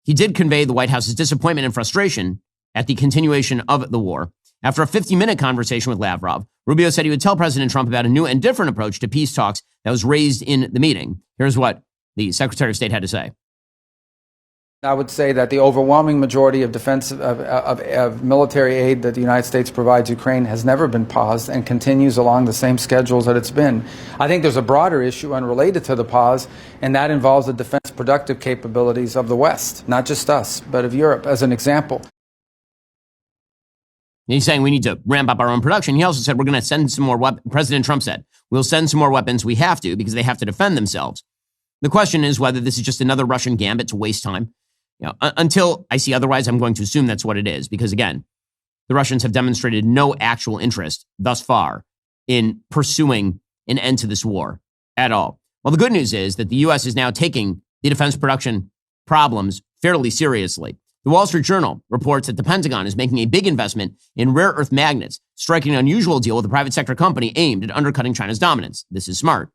He did convey the White House's disappointment and frustration at the continuation of the war. After a 50-minute conversation with Lavrov, Rubio said he would tell President Trump about a new and different approach to peace talks that was raised in the meeting. Here's what the Secretary of State had to say. I would say that the overwhelming majority of defense of military aid that the United States provides Ukraine has never been paused and continues along the same schedules that it's been. I think there's a broader issue unrelated to the pause, and that involves the defense productive capabilities of the West, not just us, but of Europe, as an example. He's saying we need to ramp up our own production. He also said we're going to send some more weapons. President Trump said, we'll send some more weapons. We have to, because they have to defend themselves. The question is whether this is just another Russian gambit to waste time. You know, until I see otherwise, I'm going to assume that's what it is, because again, the Russians have demonstrated no actual interest thus far in pursuing an end to this war at all. Well, the good news is that the U.S. is now taking the defense production problems fairly seriously. The Wall Street Journal reports that the Pentagon is making a big investment in rare earth magnets, striking an unusual deal with a private sector company aimed at undercutting China's dominance. This is smart.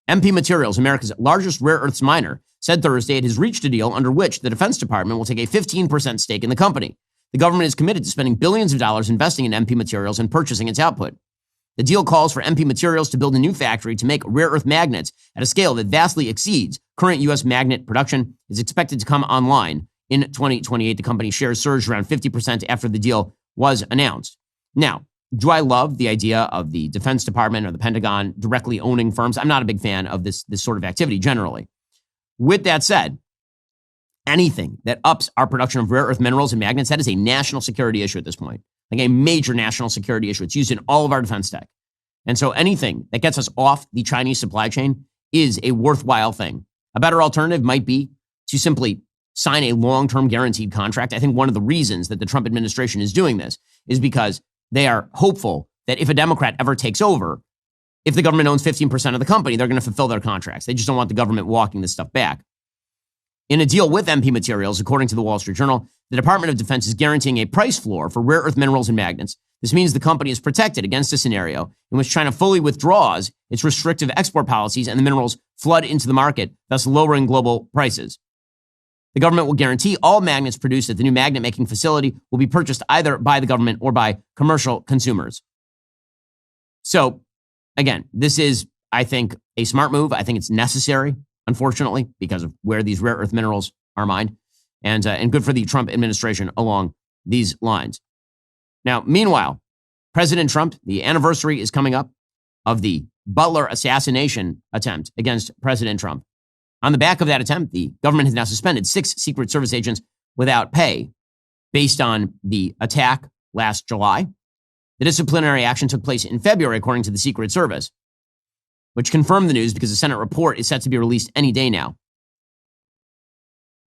MP Materials, America's largest rare earths miner, said Thursday it has reached a deal under which the Defense Department will take a 15% stake in the company. The government is committed to spending billions of dollars investing in MP Materials and purchasing its output. The deal calls for MP Materials to build a new factory to make rare earth magnets at a scale that vastly exceeds current U.S. magnet production. Is expected to come online in 2028. The company's shares surged around 50% after the deal was announced. Now, do I love the idea of the Defense Department or the Pentagon directly owning firms? I'm not a big fan of this sort of activity generally. With that said, anything that ups our production of rare earth minerals and magnets, that is a national security issue at this point, like a major national security issue. It's used in all of our defense tech. And so anything that gets us off the Chinese supply chain is a worthwhile thing. A better alternative might be to simply sign a long-term guaranteed contract. I think one of the reasons that the Trump administration is doing this is because they are hopeful that if a Democrat ever takes over, if the government owns 15% of the company, they're going to fulfill their contracts. They just don't want the government walking this stuff back. In a deal with MP Materials, according to the Wall Street Journal, the Department of Defense is guaranteeing a price floor for rare earth minerals and magnets. This means the company is protected against a scenario in which China fully withdraws its restrictive export policies and the minerals flood into the market, thus lowering global prices. The government will guarantee all magnets produced at the new magnet-making facility will be purchased either by the government or by commercial consumers. So, again, this is, I think, a smart move. I think it's necessary, unfortunately, because of where these rare earth minerals are mined, and good for the Trump administration along these lines. Now, meanwhile, President Trump, the anniversary is coming up of the Butler assassination attempt against President Trump. On the back of that attempt, the government has now suspended 6 Secret Service agents without pay based on the attack last July. The disciplinary action took place in February, according to the Secret Service, which confirmed the news because the Senate report is set to be released any day now.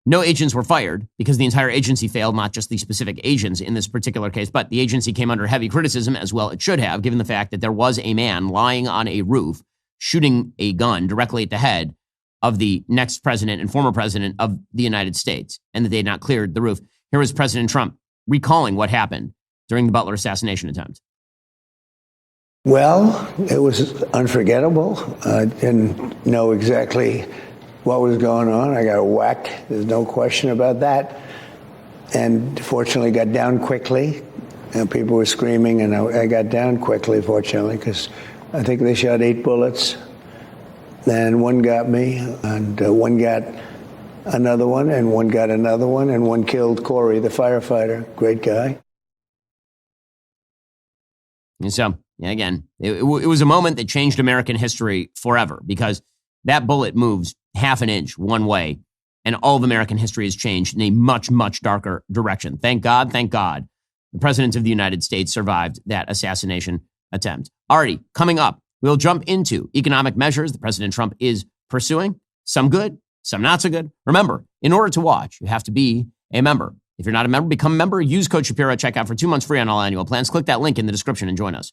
No agents were fired because the entire agency failed, not just the specific agents in this particular case, but the agency came under heavy criticism, as well it should have, given the fact that there was a man lying on a roof shooting a gun directly at the head of the next president and former president of the United States, and that they had not cleared the roof. Here was President Trump recalling what happened during the Butler assassination attempt. Well, it was unforgettable. I didn't know exactly what was going on. I got whacked. There's no question about that. And fortunately got down quickly. And people were screaming, and I got down quickly, fortunately, because I think they shot 8 bullets. Then one got me, and one got another one, and one got another one, and one killed Corey, the firefighter. Great guy. And so again, it was a moment that changed American history forever because that bullet moves half an inch one way and all of American history has changed in a much, much darker direction. Thank God, the President of the United States survived that assassination attempt. Alrighty, coming up, we'll jump into economic measures that President Trump is pursuing. Some good, some not so good. Remember, in order to watch, you have to be a member. If you're not a member, become a member. Use code Shapiro at checkout for 2 months free on all annual plans. Click that link in the description and join us.